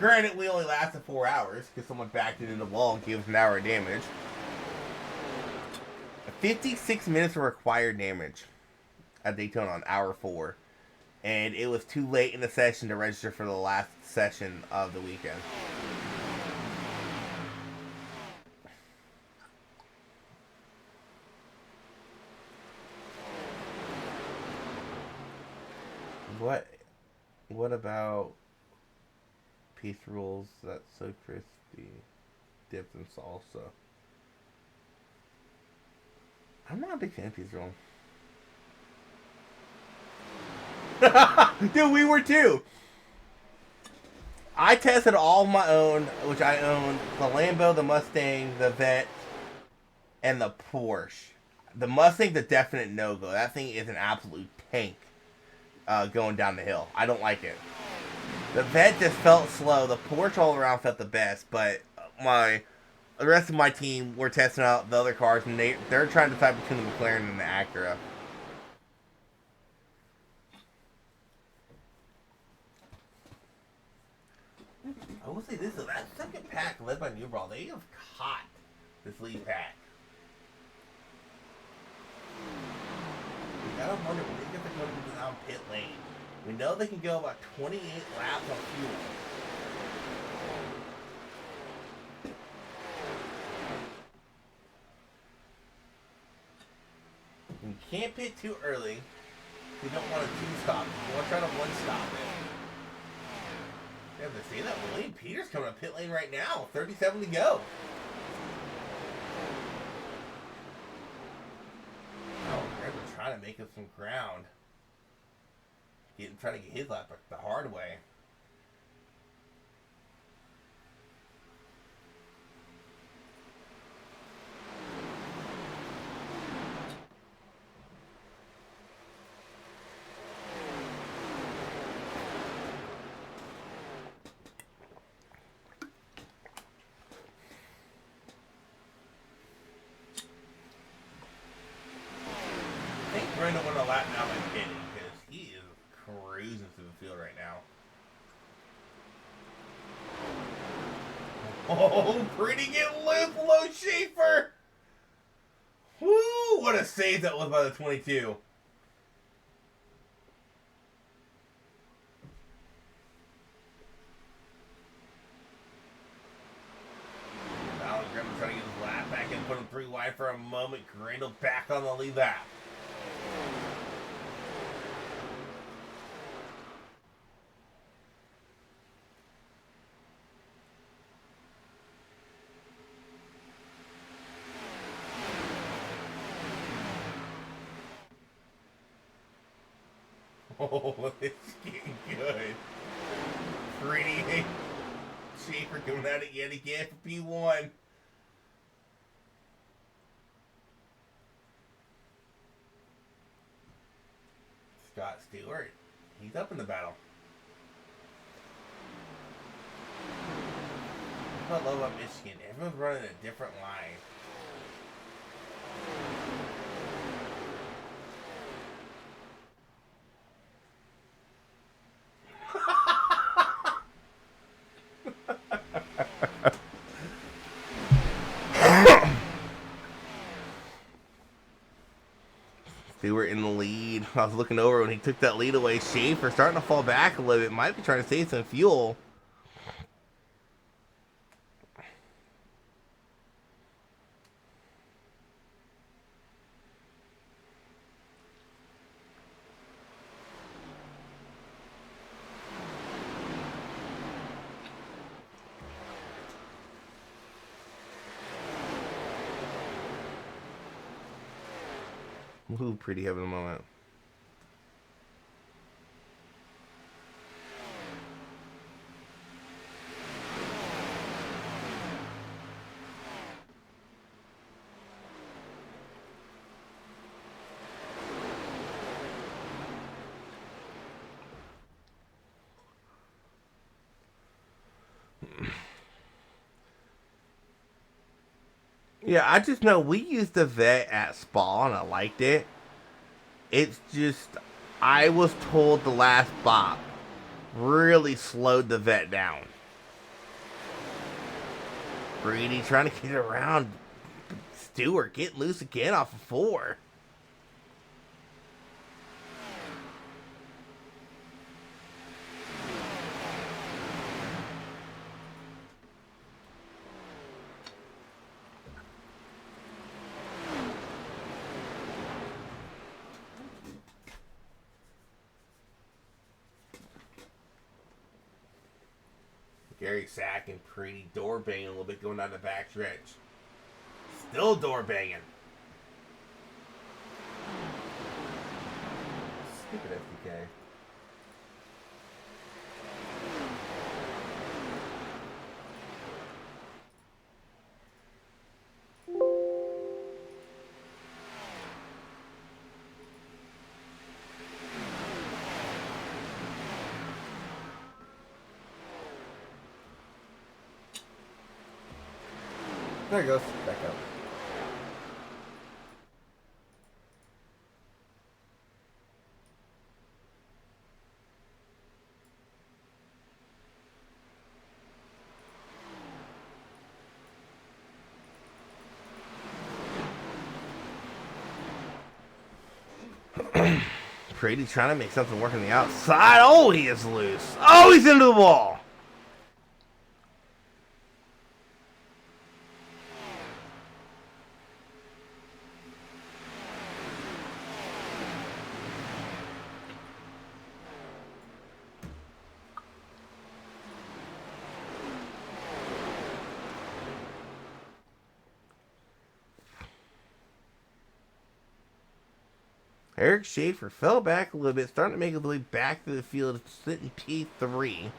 S1: Granted, we only lasted 4 hours because someone backed it into the wall and gave us an hour of damage. 56 minutes of required damage at Daytona on hour 4. And it was too late in the session to register for the last session of the weekend. What about Peace Rules that's so crispy, dipped in salsa? I'm not a big fan of Peace Rules. Dude, we were too. I tested all of my own, which I owned the Lambo, the Mustang, the Vet, and the Porsche. The Mustang's a definite no-go. That thing is an absolute tank going down the hill. I don't like it. The Vet just felt slow. The Porsche all around felt the best, but the rest of my team were testing out the other cars, and they're trying to decide between the McLaren and the Acura. I will say this, that second pack led by New Brawl, they have caught this lead pack. You gotta wonder when they get to go down pit lane. We know they can go about 28 laps on fuel. You can't pit too early. You don't want to two-stop. You want to try to one-stop it. Yeah, but see that William Peters coming up pit lane right now. 37 to go. Oh, Greg was trying to make up some ground. Trying to get his lap the hard way. I think Brandon won a lap now by pitting because he is cruising through the field right now. Oh, pretty getting loose below Schaefer. Woo, what a save that was by the 22. Alan Grimm trying to get his lap back in, put him 3 wide for a moment. Grindle back on the lead lap. Oh, it's getting good. Pretty. Schaefer coming at it yet again for P1. Scott Stewart. He's up in the battle. What I love about Michigan, everyone's running a different line. Stewart in the lead. I was looking over when he took that lead away. Schaefer starting to fall back a little bit. Might be trying to save some fuel. Ooh, pretty having a moment. Yeah, I just know we used the vet at Spa and I liked it. It's just, I was told the last bop really slowed the vet down. Brady trying to get around. Stewart getting loose again off of 4. Gary Sack and Pretty door banging a little bit going down the back stretch. Still door banging. Stupid FTK. There it goes. Back up. Brady trying to make something work on the outside. Oh, he is loose. Oh, he's into the wall. Eric Schaefer fell back a little bit, starting to make his way back to the field, sitting P3.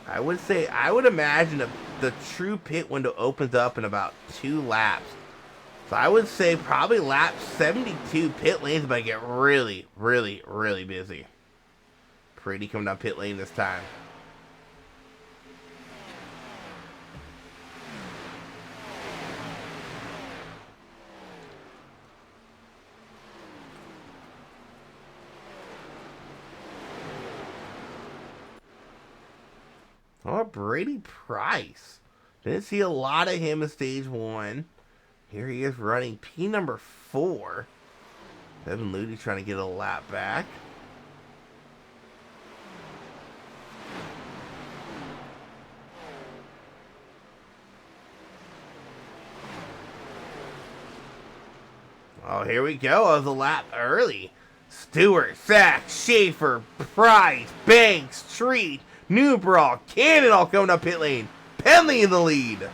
S1: I would imagine the true pit window opens up in about 2 laps. So I would say probably lap 72, pit lane's about to get really, really, really busy. Pretty coming down pit lane this time. Oh, Brady Price. Didn't see a lot of him in stage 1. Here he is running P number 4. Devin Luty trying to get a lap back. Oh, here we go. I was a lap early. Stewart, Sack, Schaefer, Price, Banks, Treat, Newbraw, Cannon all coming up pit lane. Penley in the lead.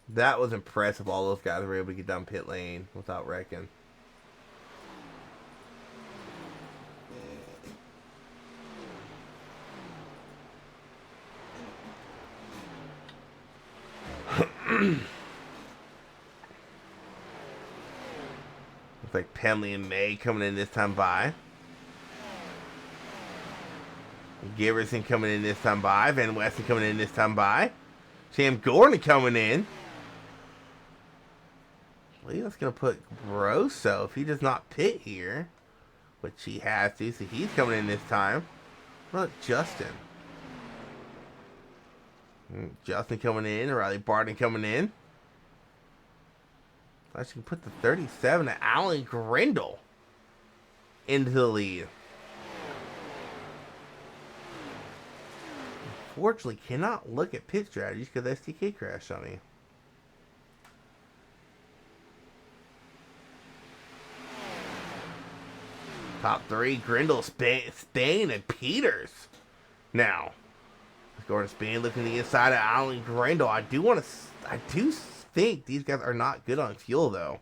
S1: That was impressive. All those guys were able to get down pit lane without wrecking. Looks like Penley and May coming in this time by. Giverson coming in this time by. Van Weston coming in this time by. Sam Gordon coming in. I believe that's going to put Grosso, if he does not pit here, which he has to, so he's coming in this time. What about Justin? Justin coming in. Riley Barton coming in. I can put the 37 to Alan Grindle into the lead. Unfortunately, cannot look at pit strategies because STK crashed on me. Top 3, Grindle, Spain, and Peters. Now, Gordon Spain looking to the inside of Alan Grindle. I do think these guys are not good on fuel, though.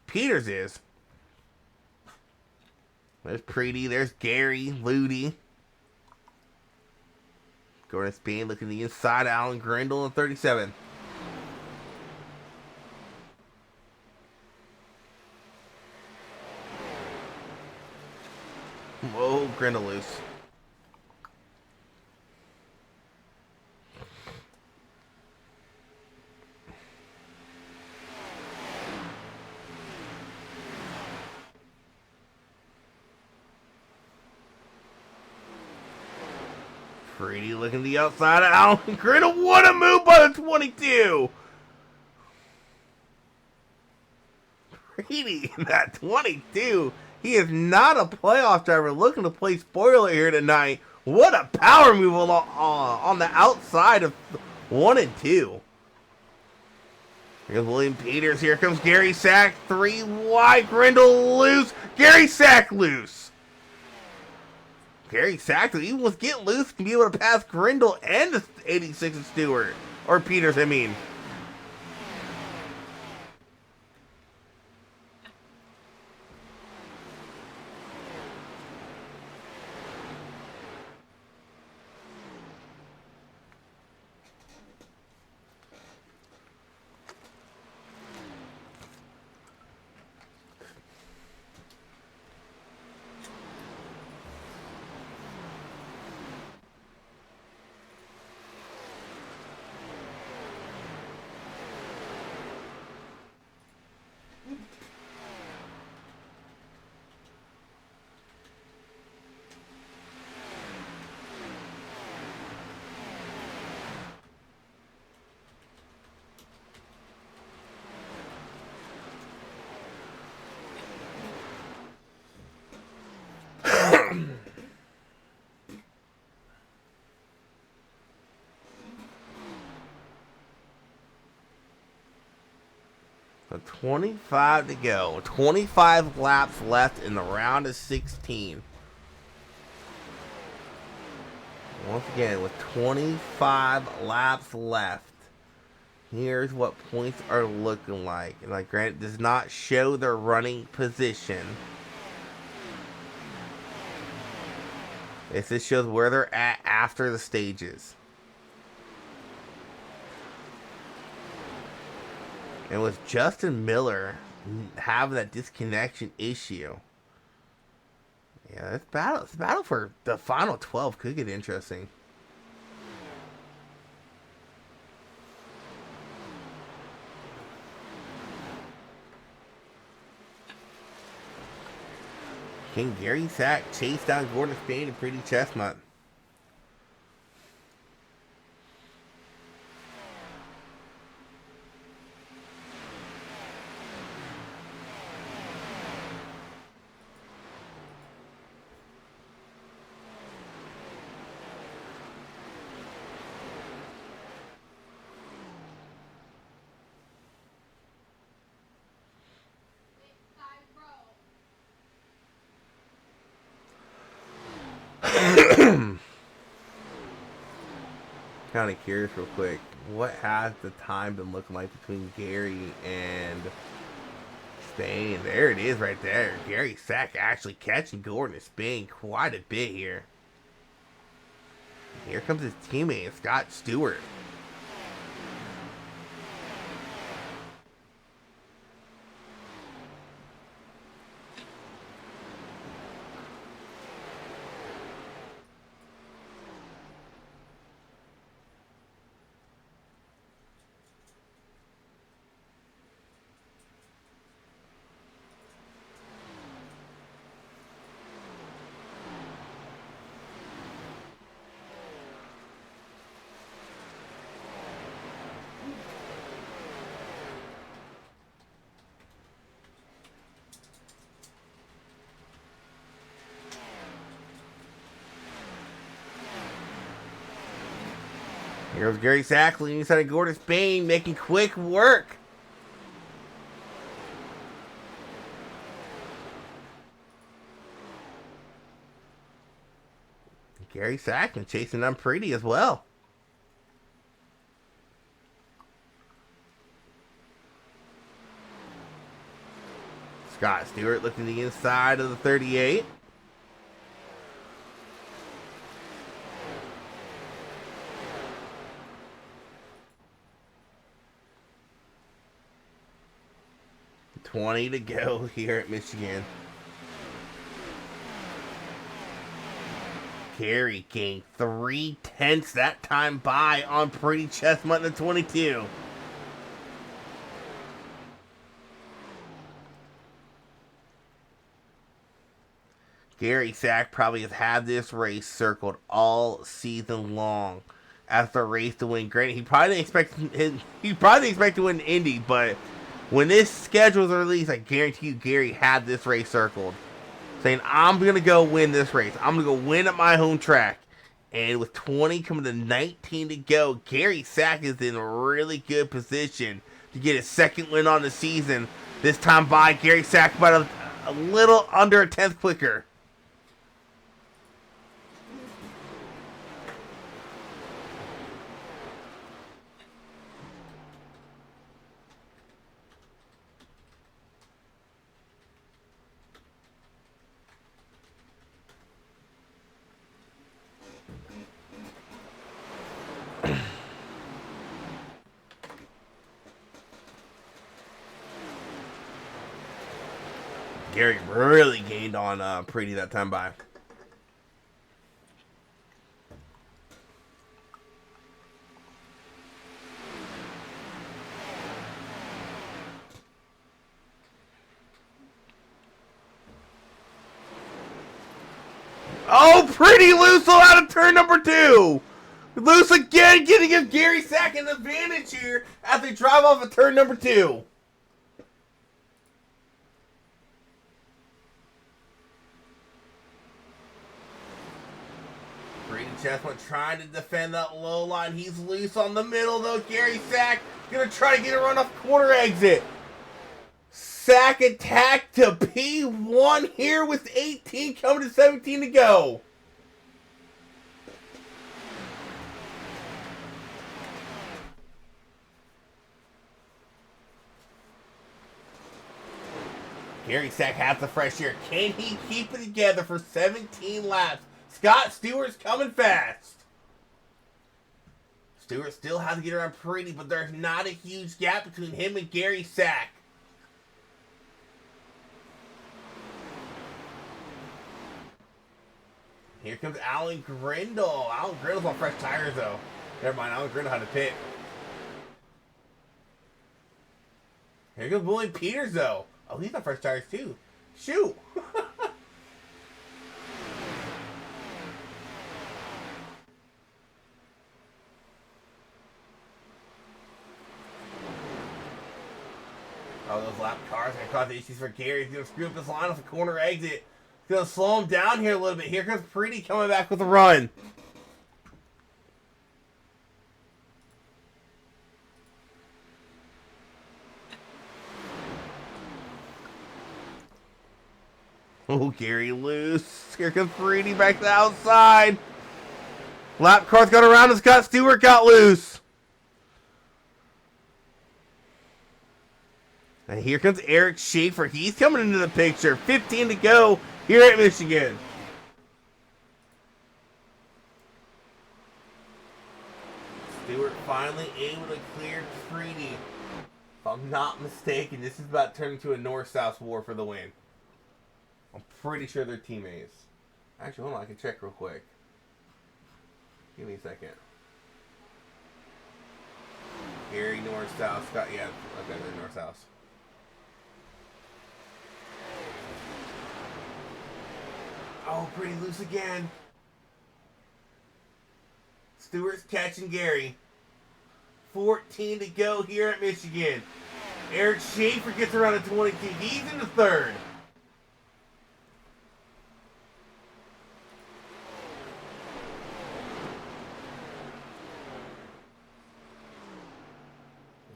S1: Peters is. There's Pretty. There's Gary. Ludy. Gordon Spain looking to the inside of Alan Grindle in 37. Whoa, Grindle loose. Pretty looking the outside of Alan Grindle. What a move by the 22. Pretty in that 22. He is not a playoff driver looking to play spoiler here tonight. What a power move on the outside of 1 and 2. Here's William Peters. Here comes Gary Sack. 3 wide. Grindle loose. Gary Sack loose. Gary Sack, even with getting loose, can be able to pass Grindle and the 86 of Stewart. Or Peters, I mean. So 25 to go. 25 laps left in the round of 16. Once again, with 25 laps left, here's what points are looking like. And like Grant does not show their running position. This just shows where they're at after the stages. And with Justin Miller having that disconnection issue, yeah, this battle for the final 12 could get interesting. Can Gary Sack chase down Gordon Spain and Pretty Chestnut? Kind of curious real quick, what has the time been looking like between Gary and Spain? There it is right there. Gary Sack actually catching Gordon and Spain quite a bit here. Here comes his teammate, Scott Stewart. Here's Gary Sackley inside of Gordon Spain making quick work. Gary Sackman chasing them pretty as well. Scott Stewart looking to the inside of the 38. $20 to go here at Michigan. Gary gained 3/10 that time by on Pretty Chestnut in the 22. Gary Sack probably has had this race circled all season long as the race to win. Granted, he probably didn't expect to win Indy, but when this schedule is released, I guarantee you Gary had this race circled, saying, I'm going to go win this race. I'm going to go win at my home track. And with 20 coming to 19 to go, Gary Sack is in a really good position to get his second win on the season. This time by Gary Sack about a little under a tenth quicker. Gary really gained on Pretty that time by. Oh, Pretty loose out of turn number 2. Loose again, getting Gary Sack an advantage here as they drive off of turn number 2. Chestnut trying to defend that low line. He's loose on the middle, though. Gary Sack going to try to get a run off corner exit. Sack attack to P1 here with 18 coming to 17 to go. Gary Sack has the fresh air. Can he keep it together for 17 laps? Scott Stewart's coming fast. Stewart still has to get around Pretty, but there's not a huge gap between him and Gary Sack. Here comes Alan Grindle. Alan Grindle's on fresh tires, though. Never mind, Alan Grindle had to pit. Here comes William Peters, though. Oh, he's on fresh tires, too. Shoot. Oh, those lap cars are going to cause issues for Gary. He's going to screw up this line off the corner exit. He's going to slow him down here a little bit. Here comes Pretty coming back with a run. Oh, Gary loose. Here comes Pretty back to the outside. Lap cars got around and Scott Stewart got loose. And here comes Eric Schaefer. He's coming into the picture. 15 to go here at Michigan. Stewart finally able to clear Pretty. If I'm not mistaken, this is about to turn into a north-south war for the win. I'm pretty sure they're teammates. Actually, hold on. I can check real quick. Give me a second. Gary north-south. Scott, yeah. Okay, they're north-south. Oh, Pretty loose again. Stewart's catching Gary. 14 to go here at Michigan. Eric Schaefer gets around at 22. He's in the third.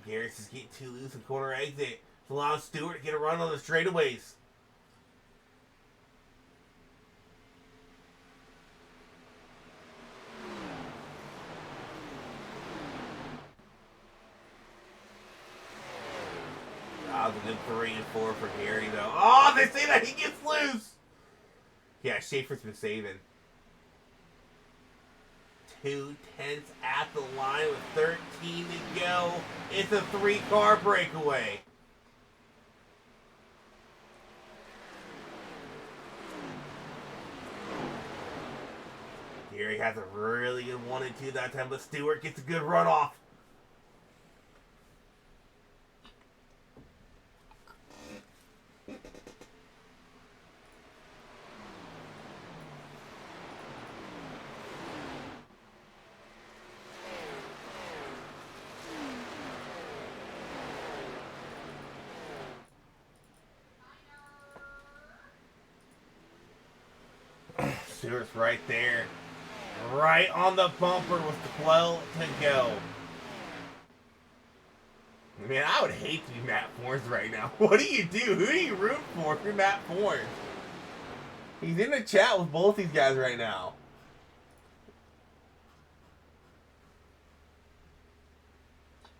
S1: Gary's just getting too loose in corner exit. It's allowing Stewart to get a run on the straightaways. That was a good 3 and 4 for Gary, though. Oh, they say that he gets loose. Yeah, Schaefer's been saving. 2 tenths at the line with 13 to go. It's a 3-car breakaway. Gary has a really good 1 and 2 that time, but Stewart gets a good run off. Stewart's right there. Right on the bumper with 12 to go. Man, I would hate to be Matt Fornes right now. What do you do? Who do you root for if you're Matt Fornes? He's in the chat with both these guys right now.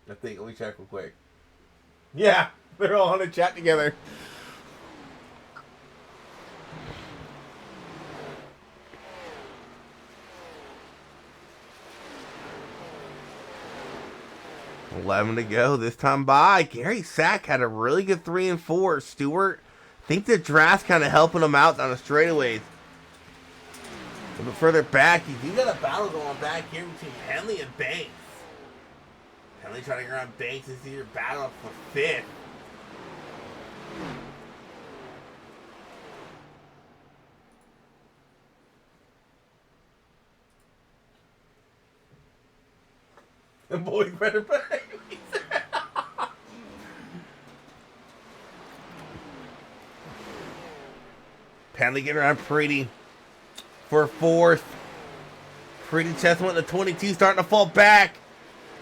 S1: I think, let me check real quick. Yeah, they're all in the chat together. $11 to go this time by. Gary Sack had a really good 3 and 4. Stewart, I think the draft's kind of helping him out on the straightaways. A little bit further back, you do got a battle going back here between Henley and Banks. Henley trying to get around Banks and see your battle for 5th. The boys better play. Penley getting around Pretty for 4th. Pretty chest went to 22, starting to fall back.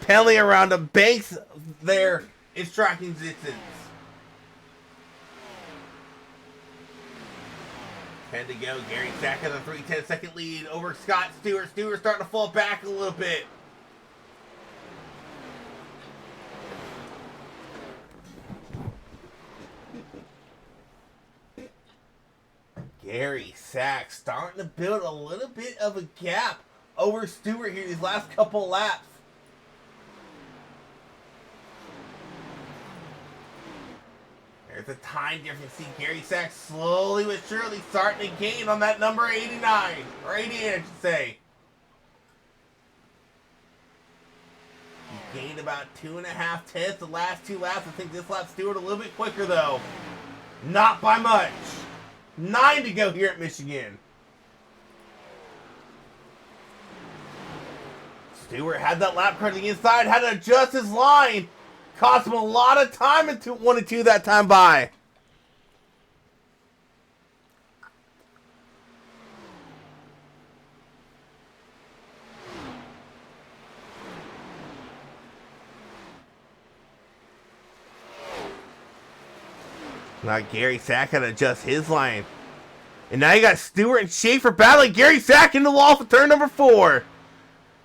S1: Penley around him. Banks there in striking distance. 10 to go. Gary Sack has a 3-10-second lead over Scott Stewart. Stewart starting to fall back a little bit. Gary Sack starting to build a little bit of a gap over Stewart here these last couple laps. There's a time difference. See Gary Sack slowly but surely starting to gain on that number 89. Or 88, I should say. He gained about 2.5 tenths the last 2 laps. I think this lap Stewart a little bit quicker though. Not by much. 9 to go here at Michigan. Stewart had that lap car to the inside, had to adjust his line. Cost him a lot of time in 1 and 2 that time by. Now Gary Sack had to adjust his line. And now you got Stewart and Schaefer battling. Gary Sack in the wall for turn number 4.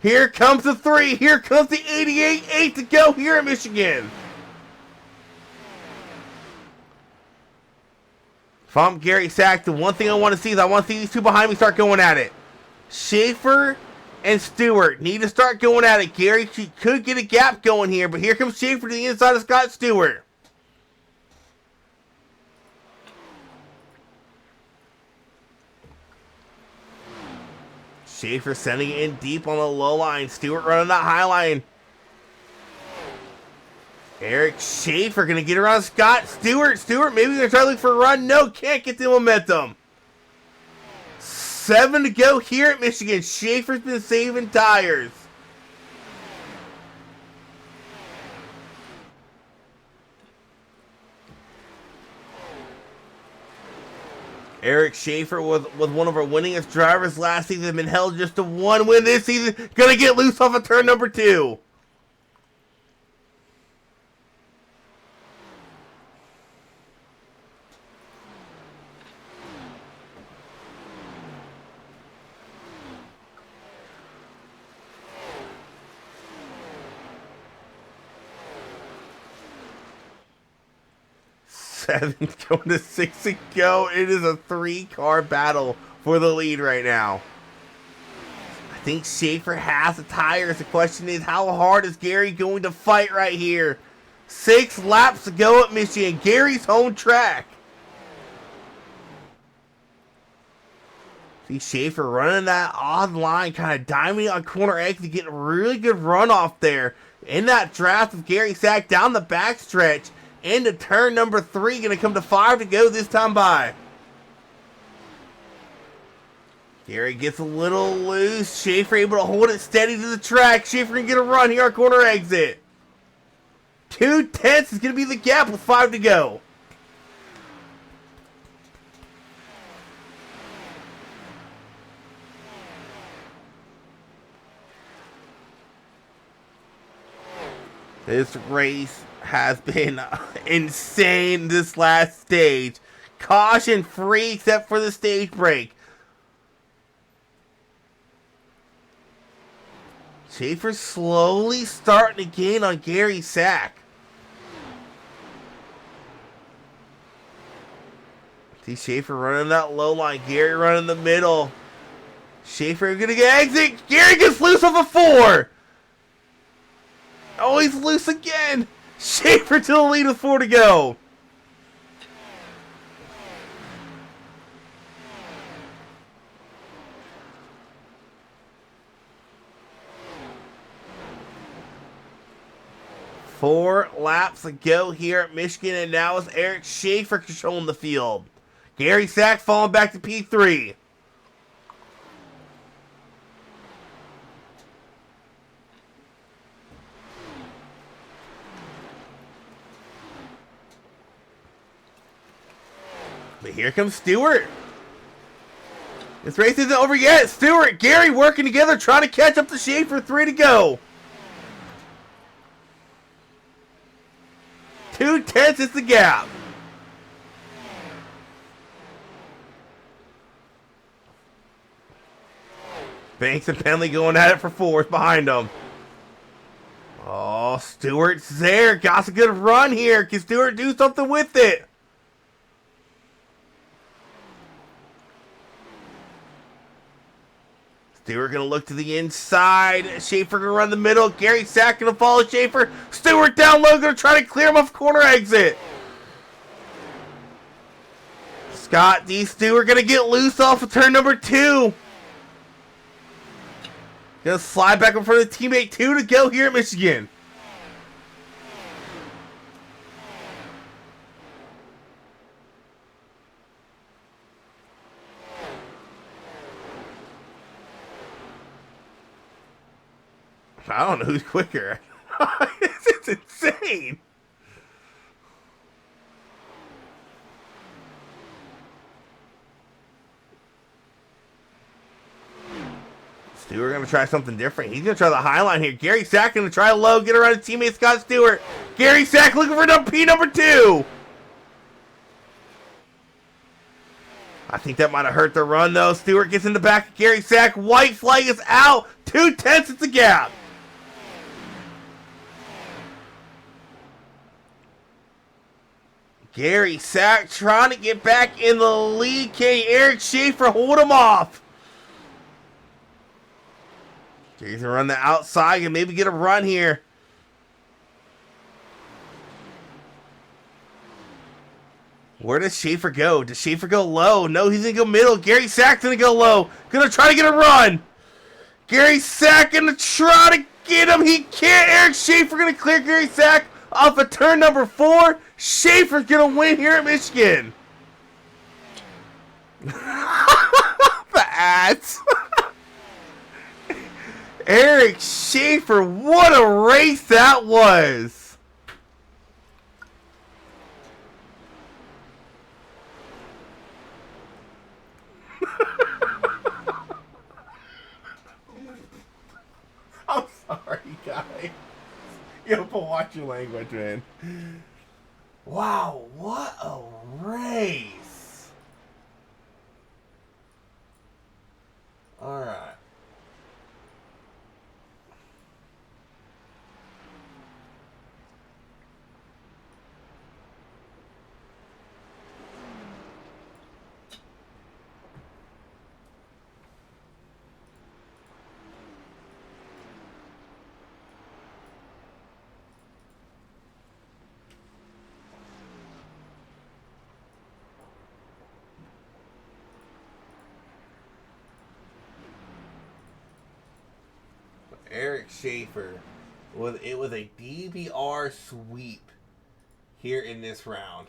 S1: Here comes the 3. Here comes the 88. 8 to go here in Michigan. If I'm Gary Sack, the one thing I want to see is I want to see these two behind me start going at it. Schaefer and Stewart need to start going at it. Gary could get a gap going here, but here comes Schaefer to the inside of Scott Stewart. Schaefer sending it in deep on the low line. Stewart running that high line. Eric Schaefer going to get around Scott Stewart. Stewart maybe going to try to look for a run. No, can't get the momentum. 7 to go here at Michigan. Schaefer's been saving tires. Eric Schaefer was one of our winningest drivers last season. Been held just to 1 win this season. Gonna get loose off of turn number 2. Going to 6 to go. It is a 3-car battle for the lead right now. I think Schaefer has the tires. The question is, how hard is Gary going to fight right here? 6 laps to go at Michigan. Gary's home track. See Schaefer running that odd line, kind of diming on corner exit, getting a really good runoff there. In that draft of Gary Sack down the backstretch. Into turn number 3, going to come to 5 to go this time by. Gary gets a little loose. Schaefer able to hold it steady to the track. Schaefer can get a run here on corner exit. 2 tenths is going to be the gap with 5 to go. This race has been insane this last stage. Caution free except for the stage break. Schaefer slowly starting to gain on Gary Sack. See Schaefer running that low line. Gary running the middle. Schaefer gonna get exit. Gary gets loose off a 4. Oh, he's loose again. Schaefer to the lead with 4 to go. Four laps to go here at Michigan, and now it's Eric Schaefer controlling the field. Gary Sack falling back to P3. But here comes Stewart. This race isn't over yet. Stewart, Gary working together, trying to catch up to Schaefer. 3 to go. 2/10 is the gap. Banks and Penley going at it for 4th behind them. Oh, Stewart's there. Got a good run here. Can Stewart do something with it? Stewart gonna look to the inside. Schaefer gonna run the middle. Gary Sack gonna follow Schaefer. Stewart down low, gonna try to clear him off corner exit. Scott D. Stewart gonna get loose off of turn number 2. Gonna slide back in front of teammate 2 to go here at Michigan. I don't know who's quicker. This is insane. Stewart gonna try something different. He's gonna try the high line here. Gary Sack gonna try low, get around his teammate Scott Stewart. Gary Sack looking for P number 2. I think that might have hurt the run though. Stewart gets in the back of Gary Sack. White flag is out. 2/10 is the gap. Gary Sack trying to get back in the lead. Can Eric Schaefer hold him off? Gary's gonna run the outside and maybe get a run here. Where does Schaefer go? Does Schaefer go low? No, he's gonna go middle. Gary Sack's gonna go low. Gonna try to get a run. Gary Sack gonna try to get him. He can't. Eric Schaefer gonna clear Gary Sack off of turn number 4. Schaefer's gonna win here at Michigan. The ads. Eric Schaefer, what a race that was. I'm sorry, guys. You have to watch your language, man. Wow, what a race. Alright. Eric Schaefer, it was a DBR sweep here in this round.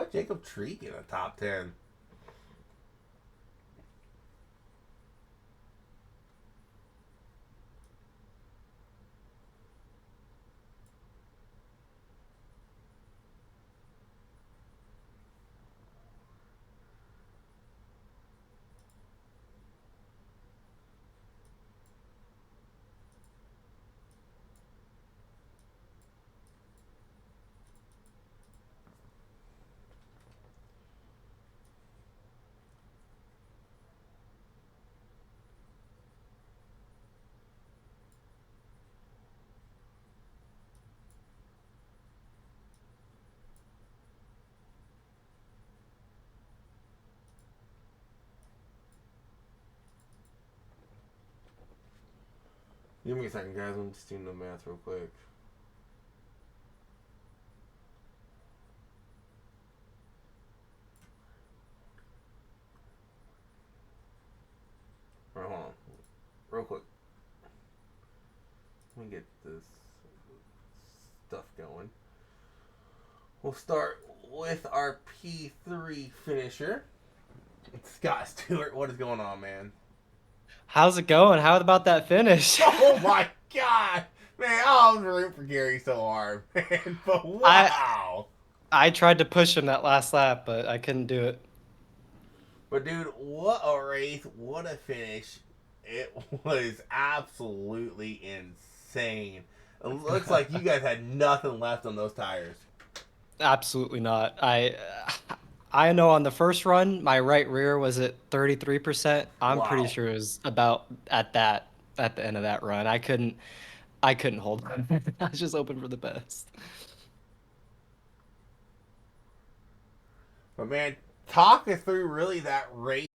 S1: what? Jacob Treek in the top 10. Give me a second, guys. I'm just doing the math real quick. Alright, hold on. Real quick. Let me get this stuff going. We'll start with our P3 finisher. Scott Stewart, what is going on, man?
S2: How's it going? How about that finish?
S1: Oh my god! Man, I was rooting for Gary so hard, man. But
S2: I
S1: wow!
S2: I tried to push him that last lap, but I couldn't do it.
S1: But dude, what a race, what a finish. It was absolutely insane. It looks like you guys had nothing left on those tires.
S2: Absolutely not. I know on the first run, my right rear was at 33%. I'm pretty
S1: Wow.
S2: sure it was about at the end of that run. I couldn't hold on. I was just hoping for the best.
S1: But man, talk us through really that race.